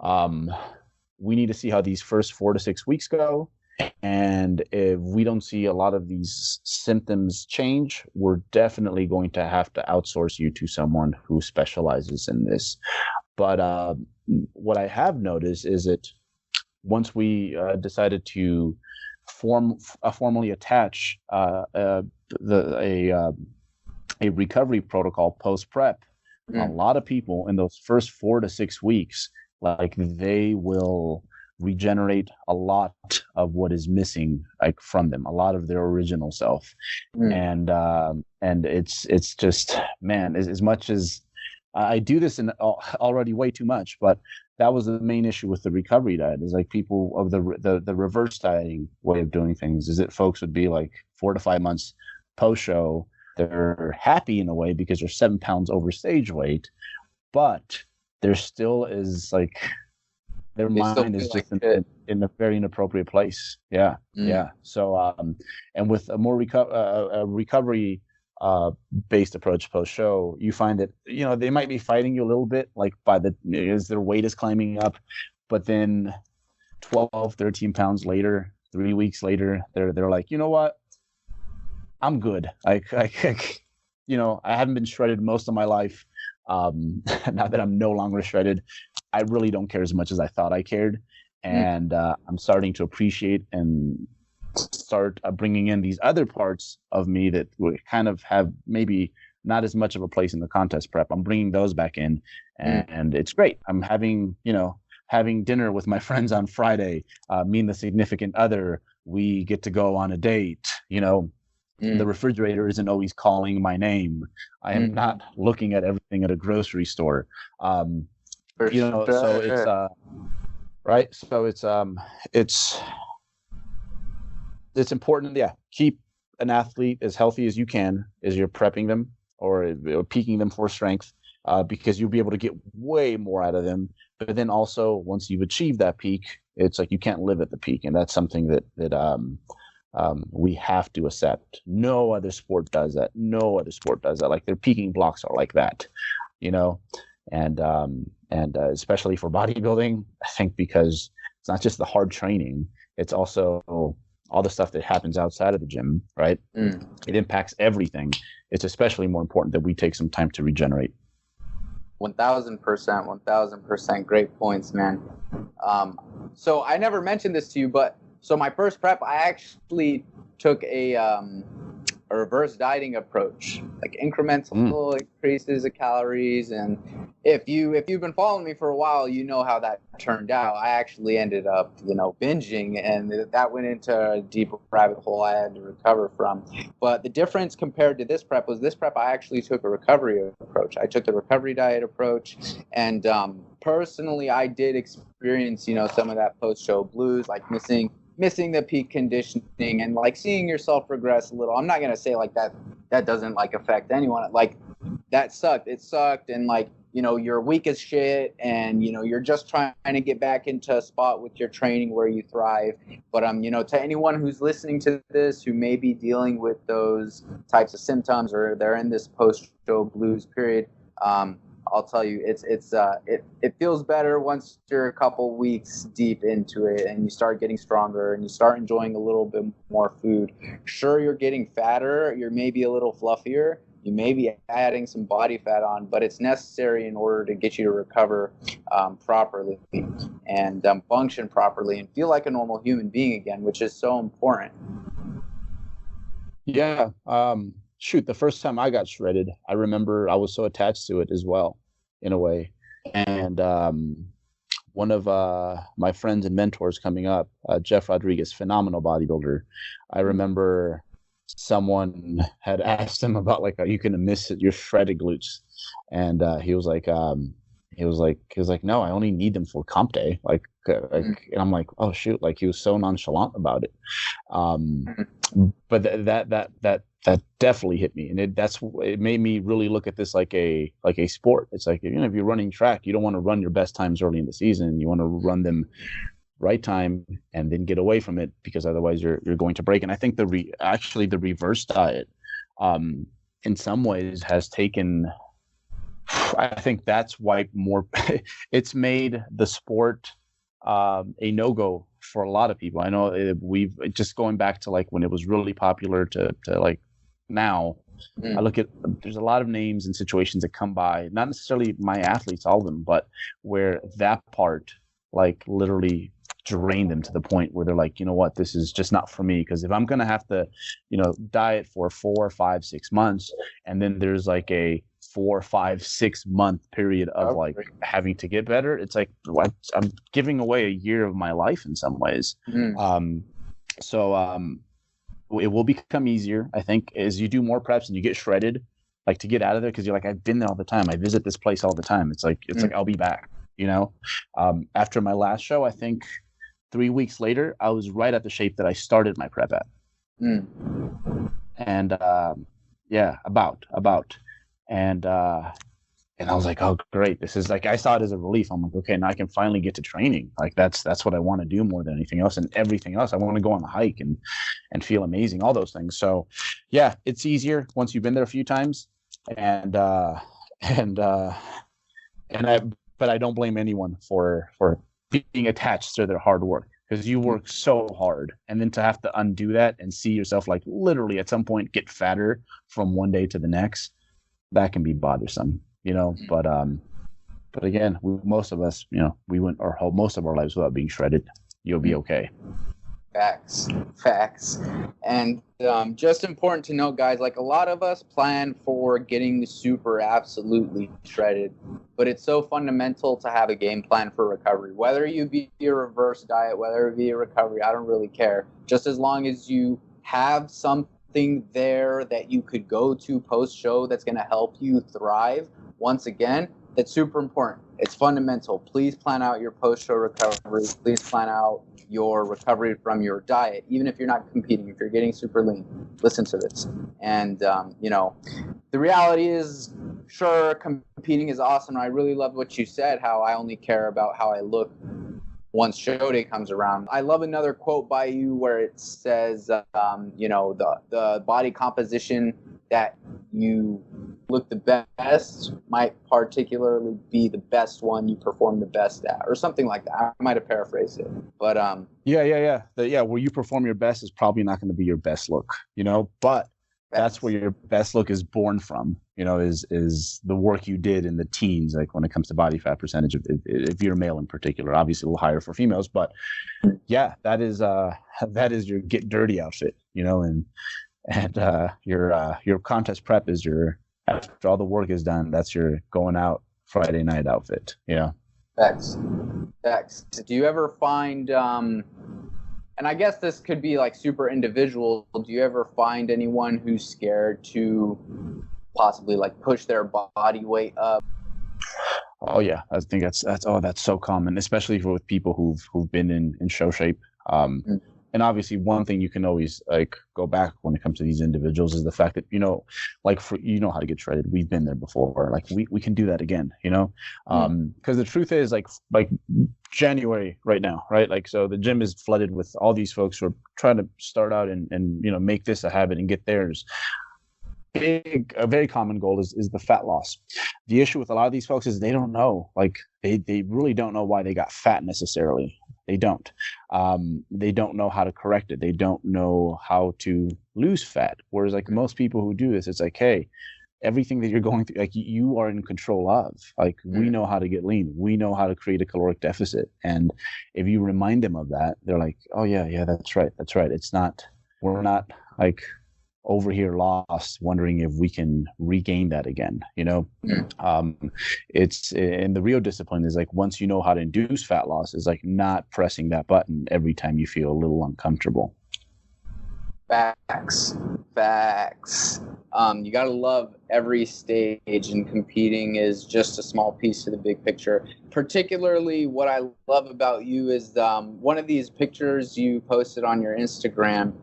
we need to see how these first 4 to 6 weeks go. And if we don't see a lot of these symptoms change, we're definitely going to have to outsource you to someone who specializes in this. But what I have noticed is that once we decided to formally attach a recovery protocol post prep, a lot of people in those first 4 to 6 weeks, like they will regenerate a lot of what is missing, like from them, a lot of their original self. And it's just, man, as much as I do this in already way too much, but that was the main issue with the recovery diet, is like people of the reverse dieting way of doing things, is that folks would be like 4 to 5 months post show, they're happy in a way because they're 7 pounds over stage weight, but there still is like, their mind is just in a very inappropriate place. Yeah. So, and with a more recovery based approach post show, you find that, you know, they might be fighting you a little bit, like as their weight is climbing up, but then 12, 13 pounds later, 3 weeks later, they're like, you know what? I'm good. I you know, I haven't been shredded most of my life. Now that I'm no longer shredded, I really don't care as much as I thought I cared. And I'm starting to appreciate and start bringing in these other parts of me that would kind of have maybe not as much of a place in the contest prep. I'm bringing those back in, and it's great. I'm having dinner with my friends on Friday, me and the significant other, we get to go on a date, you know, The refrigerator isn't always calling my name. I am not looking at everything at a grocery store. So it's right. So it's important. Yeah, keep an athlete as healthy as you can as you're prepping them or peaking them for strength, because you'll be able to get way more out of them. But then also, once you've achieved that peak, it's like you can't live at the peak, and that's something that we have to accept. No other sport does that. Like their peaking blocks are like that, and especially for bodybuilding, I think, because it's not just the hard training, it's also all the stuff that happens outside of the gym, right? It impacts everything. It's especially more important that we take some time to regenerate. 1,000%. Great points, man. So I never mentioned this to you, but so my first prep, I actually took a reverse dieting approach, like incremental increases of calories. And if you've been following me for a while, you know how that turned out. I actually ended up, binging, and that went into a deep rabbit hole I had to recover from. But the difference compared to this prep I actually took a recovery approach. I took the recovery diet approach, and personally, I did experience, some of that post-show blues, like missing the peak conditioning and like seeing yourself regress a little. I'm not going to say like that doesn't like affect anyone. Like that sucked. It sucked. And like, you're weak as shit, and, you're just trying to get back into a spot with your training where you thrive. But, to anyone who's listening to this, who may be dealing with those types of symptoms, or they're in this post-show blues period, I'll tell you, it feels better once you're a couple weeks deep into it and you start getting stronger and you start enjoying a little bit more food. Sure, you're getting fatter, you're maybe a little fluffier, you may be adding some body fat on, but it's necessary in order to get you to recover properly and function properly and feel like a normal human being again, which is so important. Yeah. Shoot, the first time I got shredded, I remember I was so attached to it as well, in a way. And one of my friends and mentors coming up, Jeff Rodriguez, phenomenal bodybuilder. I remember someone had asked him about like, are you going to miss your shredded glutes? And he was like, no, I only need them for comp day. And I'm like, oh shoot, like he was so nonchalant about it. But that definitely hit me, and it made me really look at this like a sport. It's like, if you're running track, you don't want to run your best times early in the season. You want to run them right time and then get away from it, because otherwise you're going to break. And I think the reverse diet, in some ways, has taken. I think that's why it's made the sport a no-go for a lot of people. I know we've just going back to like when it was really popular to like now. I look at, there's a lot of names and situations that come by, not necessarily my athletes, all of them, but where that part like literally drained them to the point where they're like, you know what, this is just not for me. Because if I'm gonna have to, diet for 4, 5, 6 months, and then there's like a 4, 5, 6 month period of like having to get better, it's like I'm giving away a year of my life in some ways. It will become easier, I think, as you do more preps and you get shredded, like to get out of there, because you're like, I've been there all the time, I visit this place all the time. It's like I'll be back. After my last show, I think 3 weeks later, I was right at the shape that I started my prep at. And about. And I was like, oh, great. This is like, I saw it as a relief. I'm like, okay, now I can finally get to training. Like that's what I want to do more than anything else. And everything else, I want to go on a hike and feel amazing, all those things. So yeah, it's easier once you've been there a few times. But I don't blame anyone for being attached to their hard work, because you work so hard, and then to have to undo that and see yourself like literally at some point get fatter from one day to the next, that can be bothersome, but again, most of us, we went most of our lives without being shredded. You'll be okay. Facts. And just important to know, guys, like a lot of us plan for getting super absolutely shredded, but it's so fundamental to have a game plan for recovery. Whether you be a reverse diet, whether it be a recovery, I don't really care. Just as long as you have something something there that you could go to post show that's going to help you thrive, once again, that's super important. It's fundamental. Please plan out your post show recovery. Please plan out your recovery from your diet, even if you're not competing. If you're getting super lean, listen to this. And the reality is, sure, competing is awesome. I really love what you said, how I only care about how I look once show day comes around. I love another quote by you where it says, the body composition that you look the best might particularly be the best one you perform the best at, or something like that. I might have paraphrased it, but where you perform your best is probably not going to be your best look, but that's where your best look is born from, is the work you did in the teens, like when it comes to body fat percentage, if you're male in particular, obviously a little higher for females, but yeah, that is your get dirty outfit, and your contest prep is after all the work is done, that's your going out Friday night outfit. Facts. Do you ever find, and I guess this could be like super individual, do you ever find anyone who's scared to possibly like push their body weight up? Oh yeah, I think that's so common, especially with people who've been in show shape. And obviously, one thing you can always like go back when it comes to these individuals is the fact that how to get shredded. We've been there before. Like we can do that again. Because the truth is, like January right now, right? Like, so the gym is flooded with all these folks who are trying to start out and make this a habit and get theirs. A very common goal is the fat loss. The issue with a lot of these folks is they don't know, like they really don't know why they got fat necessarily. They don't. They don't know how to correct it. They don't know how to lose fat. Whereas like most people who do this, it's like, hey, everything that you're going through, like you are in control of. Like we know how to get lean. We know how to create a caloric deficit. And if you remind them of that, they're like, oh yeah, that's right. We're not like over here lost wondering if we can regain that again. It's, and the real discipline is like, once you know how to induce fat loss, is like not pressing that button every time you feel a little uncomfortable. Facts. You gotta love every stage, and competing is just a small piece of the big picture. Particularly what I love about you is one of these pictures you posted on your Instagram.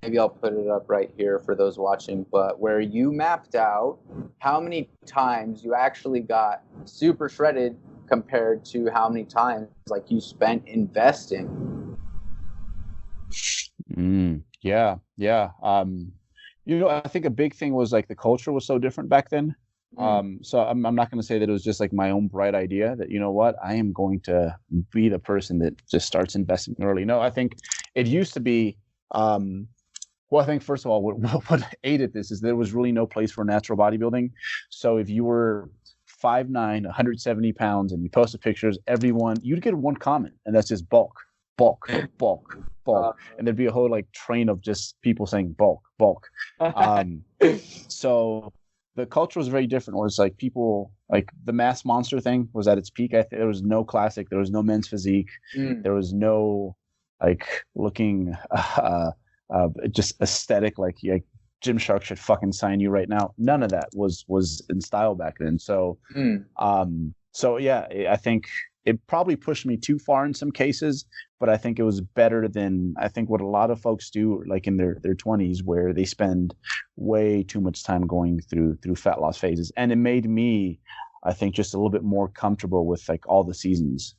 Maybe I'll put it up right here for those watching, but where you mapped out how many times you actually got super shredded compared to how many times like you spent investing. Yeah. I think a big thing was like the culture was so different back then. So I'm not going to say that it was just like my own bright idea that, I am going to be the person that just starts investing early. No, I think it used to be, I think first of all, what aided this is there was really no place for natural bodybuilding. So if you were 5'9", 170 pounds and you posted pictures, you'd get one comment, and that's just bulk. And there'd be a whole like train of just people saying bulk. So the culture was very different. It was like people, like the mass monster thing was at its peak. I think there was no classic, there was no men's physique, there was no like looking just aesthetic, like Gymshark should fucking sign you right now. None of that was in style back then. So yeah, I think it probably pushed me too far in some cases, but I think it was better than I think what a lot of folks do, like in their 20s, where they spend way too much time going through fat loss phases. And it made me, I think, just a little bit more comfortable with like all the seasons,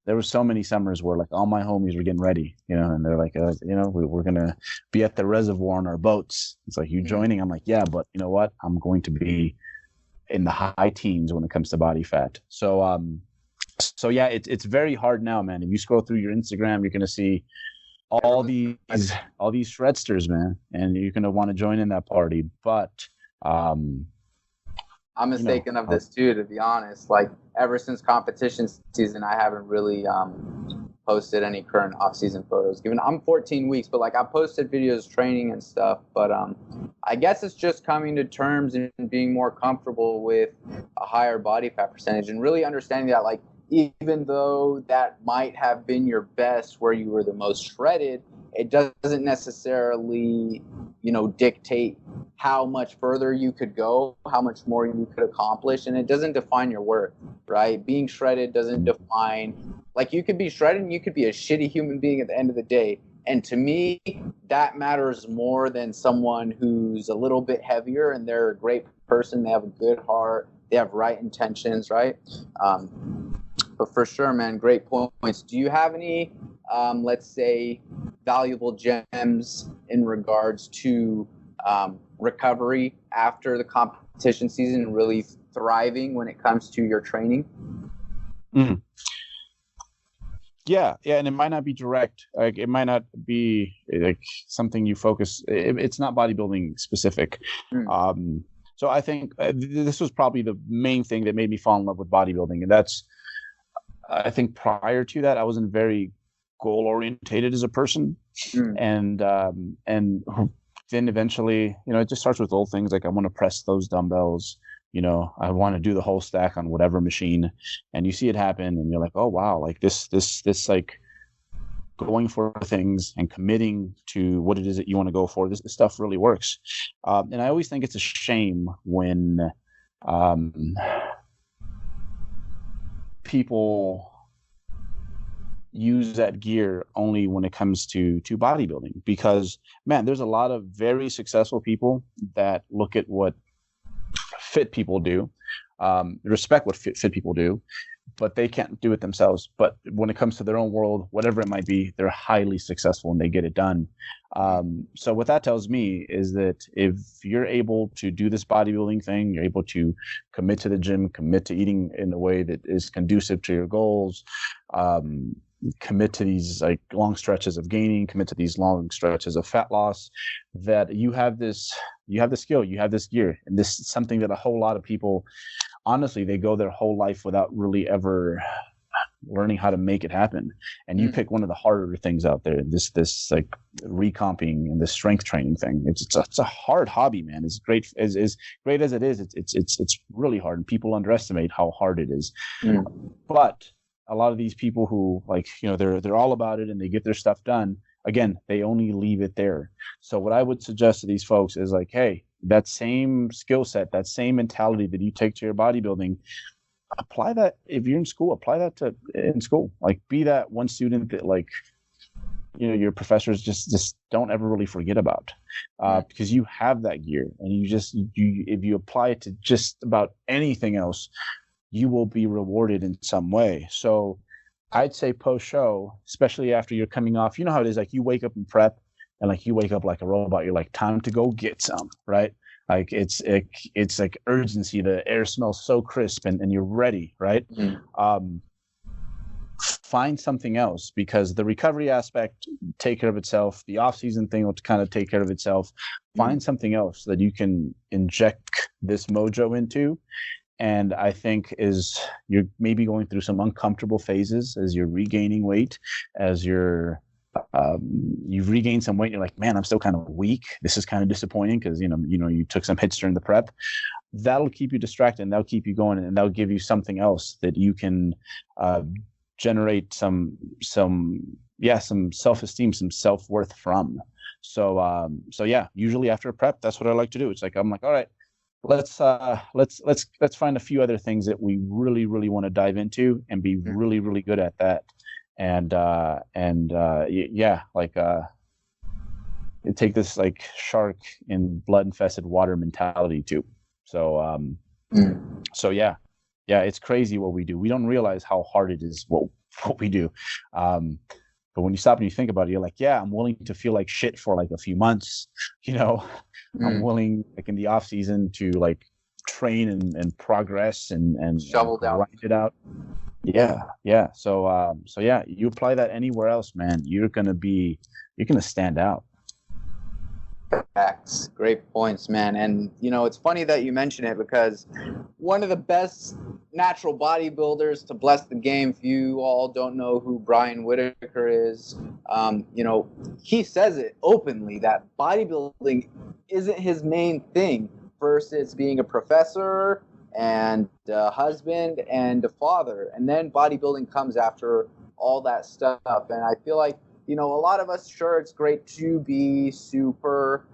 there were so many summers where like all my homies were getting ready, and they're like, we're going to be at the reservoir on our boats. It's like, you joining? I'm like, yeah, but you know what? I'm going to be in the high teens when it comes to body fat. So yeah, it's very hard now, man. If you scroll through your Instagram, you're going to see all these shredsters, man, and you're going to want to join in that party. But I'm mistaken of this too, to be honest. Like ever since competition season, I haven't really posted any current off-season photos. Given I'm 14 weeks, but like I posted videos training and stuff. But I guess it's just coming to terms and being more comfortable with a higher body fat percentage, and really understanding that like even though that might have been your best, where you were the most shredded, it doesn't necessarily, dictate how much further you could go, how much more you could accomplish, and it doesn't define your worth, right? Being shredded doesn't define, like, you could be shredded and you could be a shitty human being at the end of the day. And to me, that matters more than someone who's a little bit heavier and they're a great person, they have a good heart, they have right intentions, right? But for sure, man, great points. Do you have any, let's say, valuable gems in regards to recovery after the competition season and really thriving when it comes to your training? Mm. Yeah, and it might not be direct. Like, it might not be like something you focus. It's not bodybuilding specific. So I think this was probably the main thing that made me fall in love with bodybuilding, and that's, I think prior to that, I wasn't very goal orientated as a person, and then eventually, it just starts with little things like I want to press those dumbbells. I want to do the whole stack on whatever machine, and you see it happen, and you're like, oh wow, like this like going for things and committing to what it is that you want to go for. This stuff really works, and I always think it's a shame when people use that gear only when it comes to bodybuilding, because man, there's a lot of very successful people that look at what fit people do, respect what fit people do, but they can't do it themselves. But when it comes to their own world, whatever it might be, they're highly successful and they get it done. So what that tells me is that if you're able to do this bodybuilding thing, you're able to commit to the gym, commit to eating in a way that is conducive to your goals, commit to these like long stretches of gaining, commit to these long stretches of fat loss, that you have the skill, you have this gear. And this is something that a whole lot of people, honestly, they go their whole life without really ever learning how to make it happen. And you pick one of the harder things out there, this like recomping and the strength training thing. It's a hard hobby, man. It's great as great as it is. It's really hard, and people underestimate how hard it is. But a lot of these people who, like, they're all about it and they get their stuff done, again, they only leave it there. So what I would suggest to these folks is like, hey, that same skill set, that same mentality that you take to your bodybuilding, apply that if you're in school, apply that to in school. Like, be that one student that, like, your professors just don't ever really forget about, because you have that gear, and you if you apply it to just about anything else, you will be rewarded in some way. So I'd say post-show, especially after you're coming off, you know how it is, like, you wake up in prep and like you wake up like a robot. You're like, time to go get some, right? Like it's like urgency. The air smells so crisp and you're ready, right? Find something else, because the recovery aspect take care of itself. The off-season thing will kind of take care of itself. Find something else that you can inject this mojo into. And I think is you're maybe going through some uncomfortable phases as you're regaining weight, as you've regained some weight. You're like, man, I'm still kind of weak. This is kind of disappointing because, you took some hits during the prep. That'll keep you distracted, and that'll keep you going, and that'll give you something else that you can generate some self-esteem, some self-worth from. So yeah, usually after a prep, that's what I like to do. It's like, I'm like, all right, let's find a few other things that we really, really want to dive into and be really, really good at that. Take this like shark in blood infested water mentality too. So yeah, it's crazy what we do. We don't realize how hard it is what we do. But when you stop and you think about it, you're like, yeah, I'm willing to feel like shit for like a few months, I'm willing, like in the off season, to like train and progress and shovel down, grind it out. Yeah. So yeah, you apply that anywhere else, man, you're gonna stand out. Facts. Great points, man. And it's funny that you mention it, because one of the best natural bodybuilders to bless the game, if you all don't know who Brian Whitaker is, he says it openly that bodybuilding isn't his main thing. First, it's being a professor and a husband and a father, and then bodybuilding comes after all that stuff. And I feel like a lot of us, sure, it's great to be super,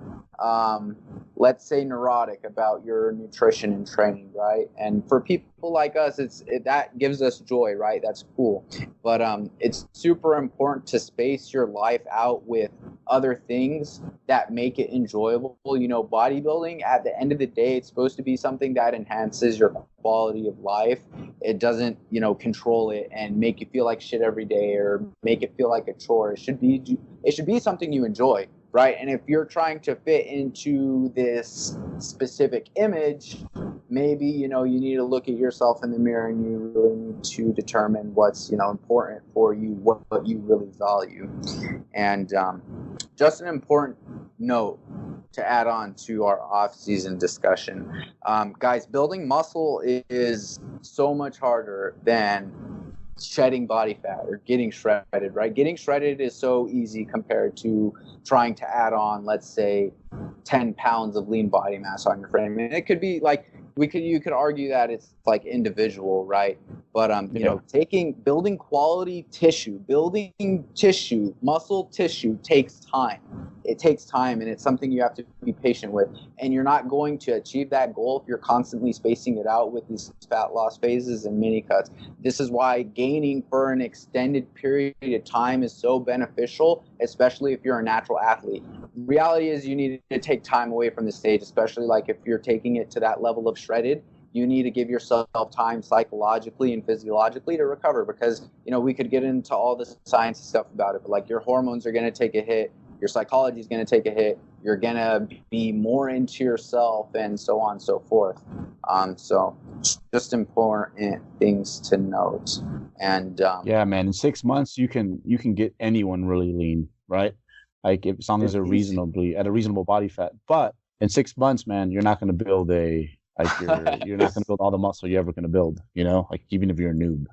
let's say, neurotic about your nutrition and training, right? And for people like us, that gives us joy, right? That's cool. But it's super important to space your life out with other things that make it enjoyable. Bodybuilding, at the end of the day, it's supposed to be something that enhances your quality of life. It doesn't, control it and make you feel like shit every day or make it feel like a chore. It should be something you enjoy, right? And if you're trying to fit into this specific image, maybe, you need to look at yourself in the mirror and you really need to determine what's, important for you, what you really value. And just an important note to add on to our off-season discussion. Guys, building muscle is so much harder than shedding body fat or getting shredded, right? Getting shredded is so easy compared to trying to add on, let's say, 10 pounds of lean body mass on your frame. And it could be like, you could argue that it's like individual, right? But building quality tissue, muscle tissue takes time. It takes time, and it's something you have to be patient with. And you're not going to achieve that goal if you're constantly spacing it out with these fat loss phases and mini cuts. This is why gaining for an extended period of time is so beneficial, especially if you're a natural athlete. Reality is you need to take time away from the stage, especially like if you're taking it to that level of shredded. You need to give yourself time psychologically and physiologically to recover, because we could get into all this science stuff about it, but like your hormones are going to take a hit, your psychology is going to take a hit, you're going to be more into yourself, and so on and so forth. So just important things to note. And yeah, man, in 6 months you can get anyone really lean, right? Like as long as they're at a reasonable body fat. But in 6 months, man, you're not going to build you're not going to build all the muscle you're ever going to build, like even if you're a noob.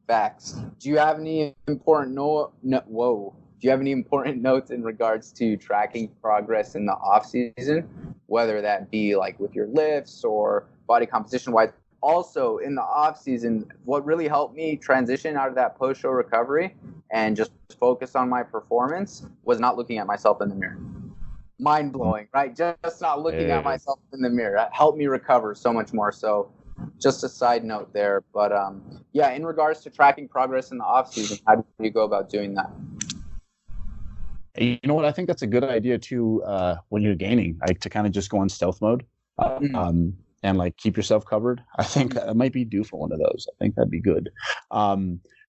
Facts. Do you have any important Do you have any important notes in regards to tracking progress in the off season, whether that be like with your lifts or body composition wise? Also in the off season, what really helped me transition out of that post show recovery and just focus on my performance was not looking at myself in the mirror. Mind blowing, right? Just not looking at myself in the mirror. That helped me recover so much more. So just a side note there. But in regards to tracking progress in the off season, how do you go about doing that? You know what? I think that's a good idea too. When you're gaining, like to kind of just go in stealth mode, and like keep yourself covered. I think I might be due for one of those. I think that'd be good.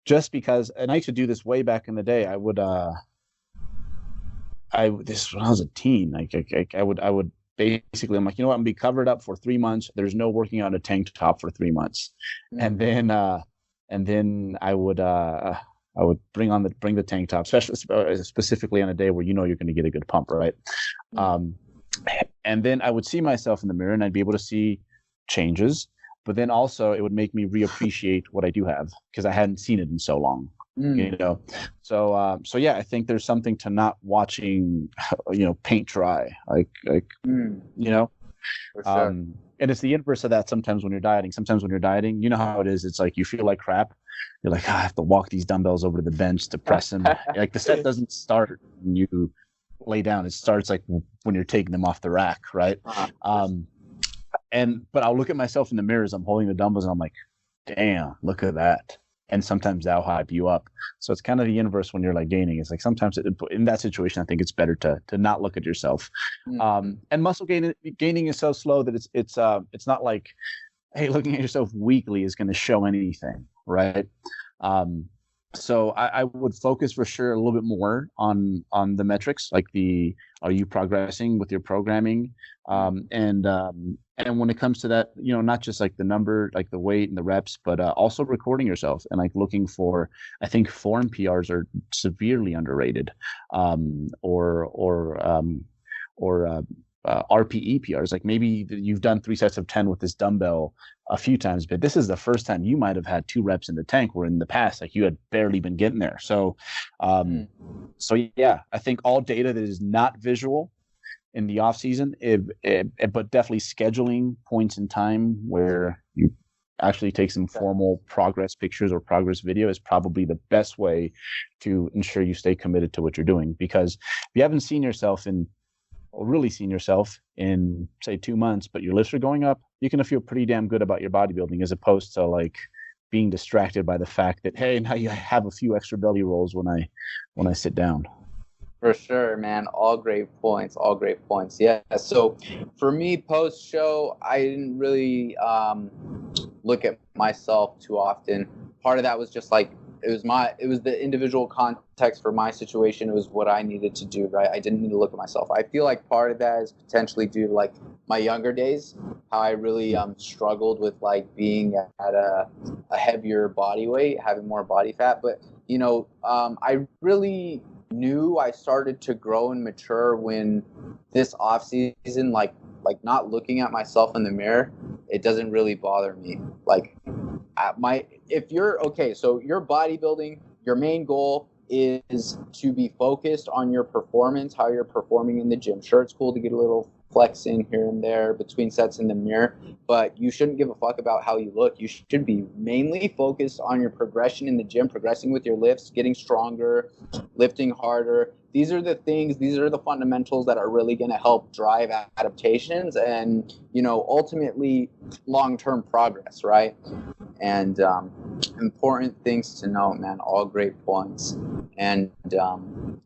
Just because, and I used to do this way back in the day. I would, this when I was a teen. I would basically, I'm like, you know what? I'm gonna be covered up for 3 months. There's no working on a tank top for 3 months, and then I would bring the tank top, specifically on a day where you're going to get a good pump, right? And then I would see myself in the mirror and I'd be able to see changes, but then also it would make me reappreciate what I do have because I hadn't seen it in so long, So yeah, I think there's something to not watching, paint dry, For sure. And it's the inverse of that sometimes when you're dieting. Sometimes when you're dieting, you know how it is. It's like you feel like crap. You're like, I have to walk these dumbbells over to the bench to press them. Like the set doesn't start when you lay down. It starts like when you're taking them off the rack, right? But I'll look at myself in the mirror as I'm holding the dumbbells and I'm like, damn, look at that. And sometimes that'll hype you up. So it's kind of the inverse when you're like gaining. It's like sometimes in that situation, I think it's better to not look at yourself. And muscle gaining is so slow that it's not like, hey, looking at yourself weekly is going to show anything, right? So I would focus for sure a little bit more on the metrics, like are you progressing with your programming? And when it comes to that, not just like the number, like the weight and the reps, but also recording yourself and like looking for, I think form PRs are severely underrated, or RPE PRs. Like maybe you've done 3 sets of 10 with this dumbbell a few times, but this is the first time you might have had 2 reps in the tank, where in the past, like you had barely been getting there. So, so yeah, I think all data that is not visual in the off season, but definitely scheduling points in time where you actually take some formal progress pictures or progress video is probably the best way to ensure you stay committed to what you're doing. Because if you haven't seen yourself really seen yourself in say 2 months, but your lifts are going up, you're going to feel pretty damn good about your bodybuilding, as opposed to like being distracted by the fact that, hey, now you have a few extra belly rolls when I sit down. For sure, man. All great points. All great points. Yeah. So for me, post show, I didn't really look at myself too often. Part of that was just like, it was the individual context for my situation. It was what I needed to do, right? I didn't need to look at myself. I feel like part of that is potentially due to like my younger days, how I really struggled with like being at a heavier body weight, having more body fat. But, I really knew I started to grow and mature when this off season, like not looking at myself in the mirror, it doesn't really bother me. Like if you're okay, so you're bodybuilding, your main goal is to be focused on your performance, how you're performing in the gym. Sure, it's cool to get a little flex in here and there between sets in the mirror, but you shouldn't give a fuck about how you look. You should be mainly focused on your progression in the gym, progressing with your lifts, getting stronger, lifting harder. These are the fundamentals that are really going to help drive adaptations and, ultimately long-term progress, right? And important things to note, man. All great points. And do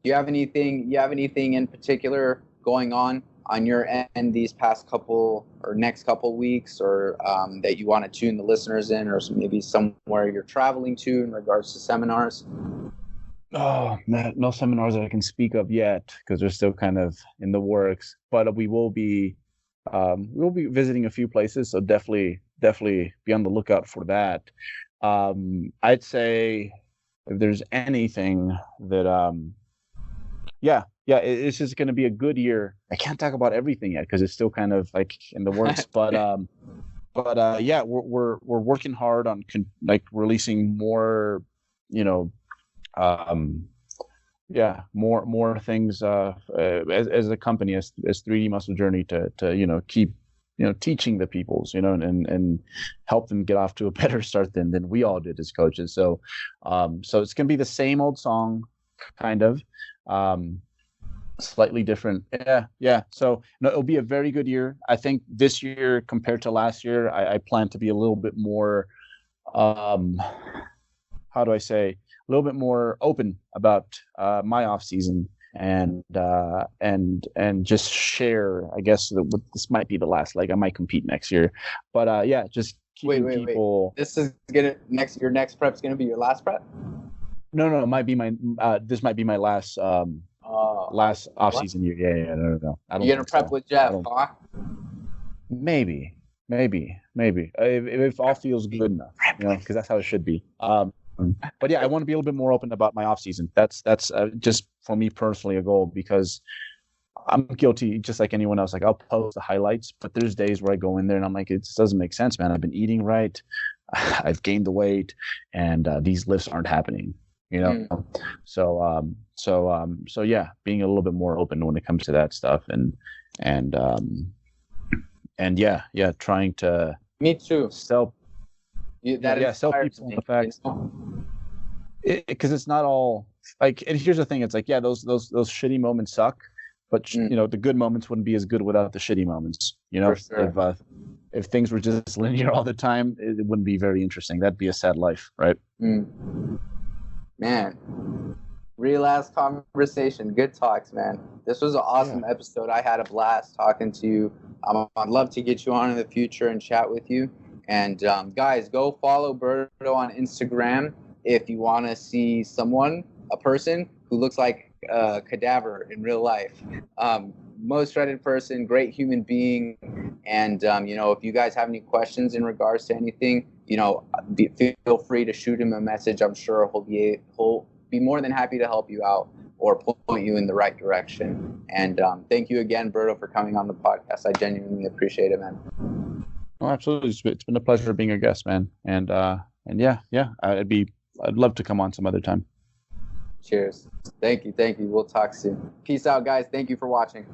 you have anything in particular going on your end these past couple or next couple weeks, or that you want to tune the listeners in, or maybe somewhere you're traveling to in regards to seminars? Oh, man, no seminars that I can speak of yet, because they're still kind of in the works. But we will be visiting a few places, so definitely be on the lookout for that. I'd say if there's anything that it's just going to be a good year. I can't talk about everything yet because it's still kind of like in the works, but we're working hard on releasing more, more things as a company, as 3D Muscle Journey to keep teaching the peoples, and help them get off to a better start than we all did as coaches. So it's gonna be the same old song, kind of, slightly different. So it'll be a very good year. I think this year compared to last year, I plan to be a little bit more how do I say, a little bit more open about my off season and just share. I guess this might be the last leg. I might compete next year, but just keeping people. This is your next prep's gonna be your last prep? No, it might be my this might be my last last off season year. Yeah, no. You're gonna prep with Jeff, huh? Maybe. If all feels good enough, because that's how it should be. But yeah, I want to be a little bit more open about my off season. That's just for me personally a goal, because I'm guilty just like anyone else. Like, I'll post the highlights, but there's days where I go in there and I'm like, it just doesn't make sense, man. I've been eating right, I've gained the weight, and these lifts aren't happening. So yeah, being a little bit more open when it comes to that stuff, and trying to. Me too. Sell people me, the facts, because it's not all like. And here's the thing: it's like, yeah, those shitty moments suck, but the good moments wouldn't be as good without the shitty moments. For sure. If things were just linear all the time, it wouldn't be very interesting. That'd be a sad life, right? Man, real ass conversation. Good talks, man. This was an awesome episode. I had a blast talking to you. I'd love to get you on in the future and chat with you. And guys, go follow Berto on Instagram if you want to see a person who looks like a cadaver in real life. Most shredded person, great human being. And, if you guys have any questions in regards to anything, feel free to shoot him a message. I'm sure he'll be more than happy to help you out or point you in the right direction. And thank you again, Berto, for coming on the podcast. I genuinely appreciate it, man. Oh, absolutely. It's been a pleasure being a guest, man. And I'd love to come on some other time. Cheers. Thank you. We'll talk soon. Peace out, guys. Thank you for watching.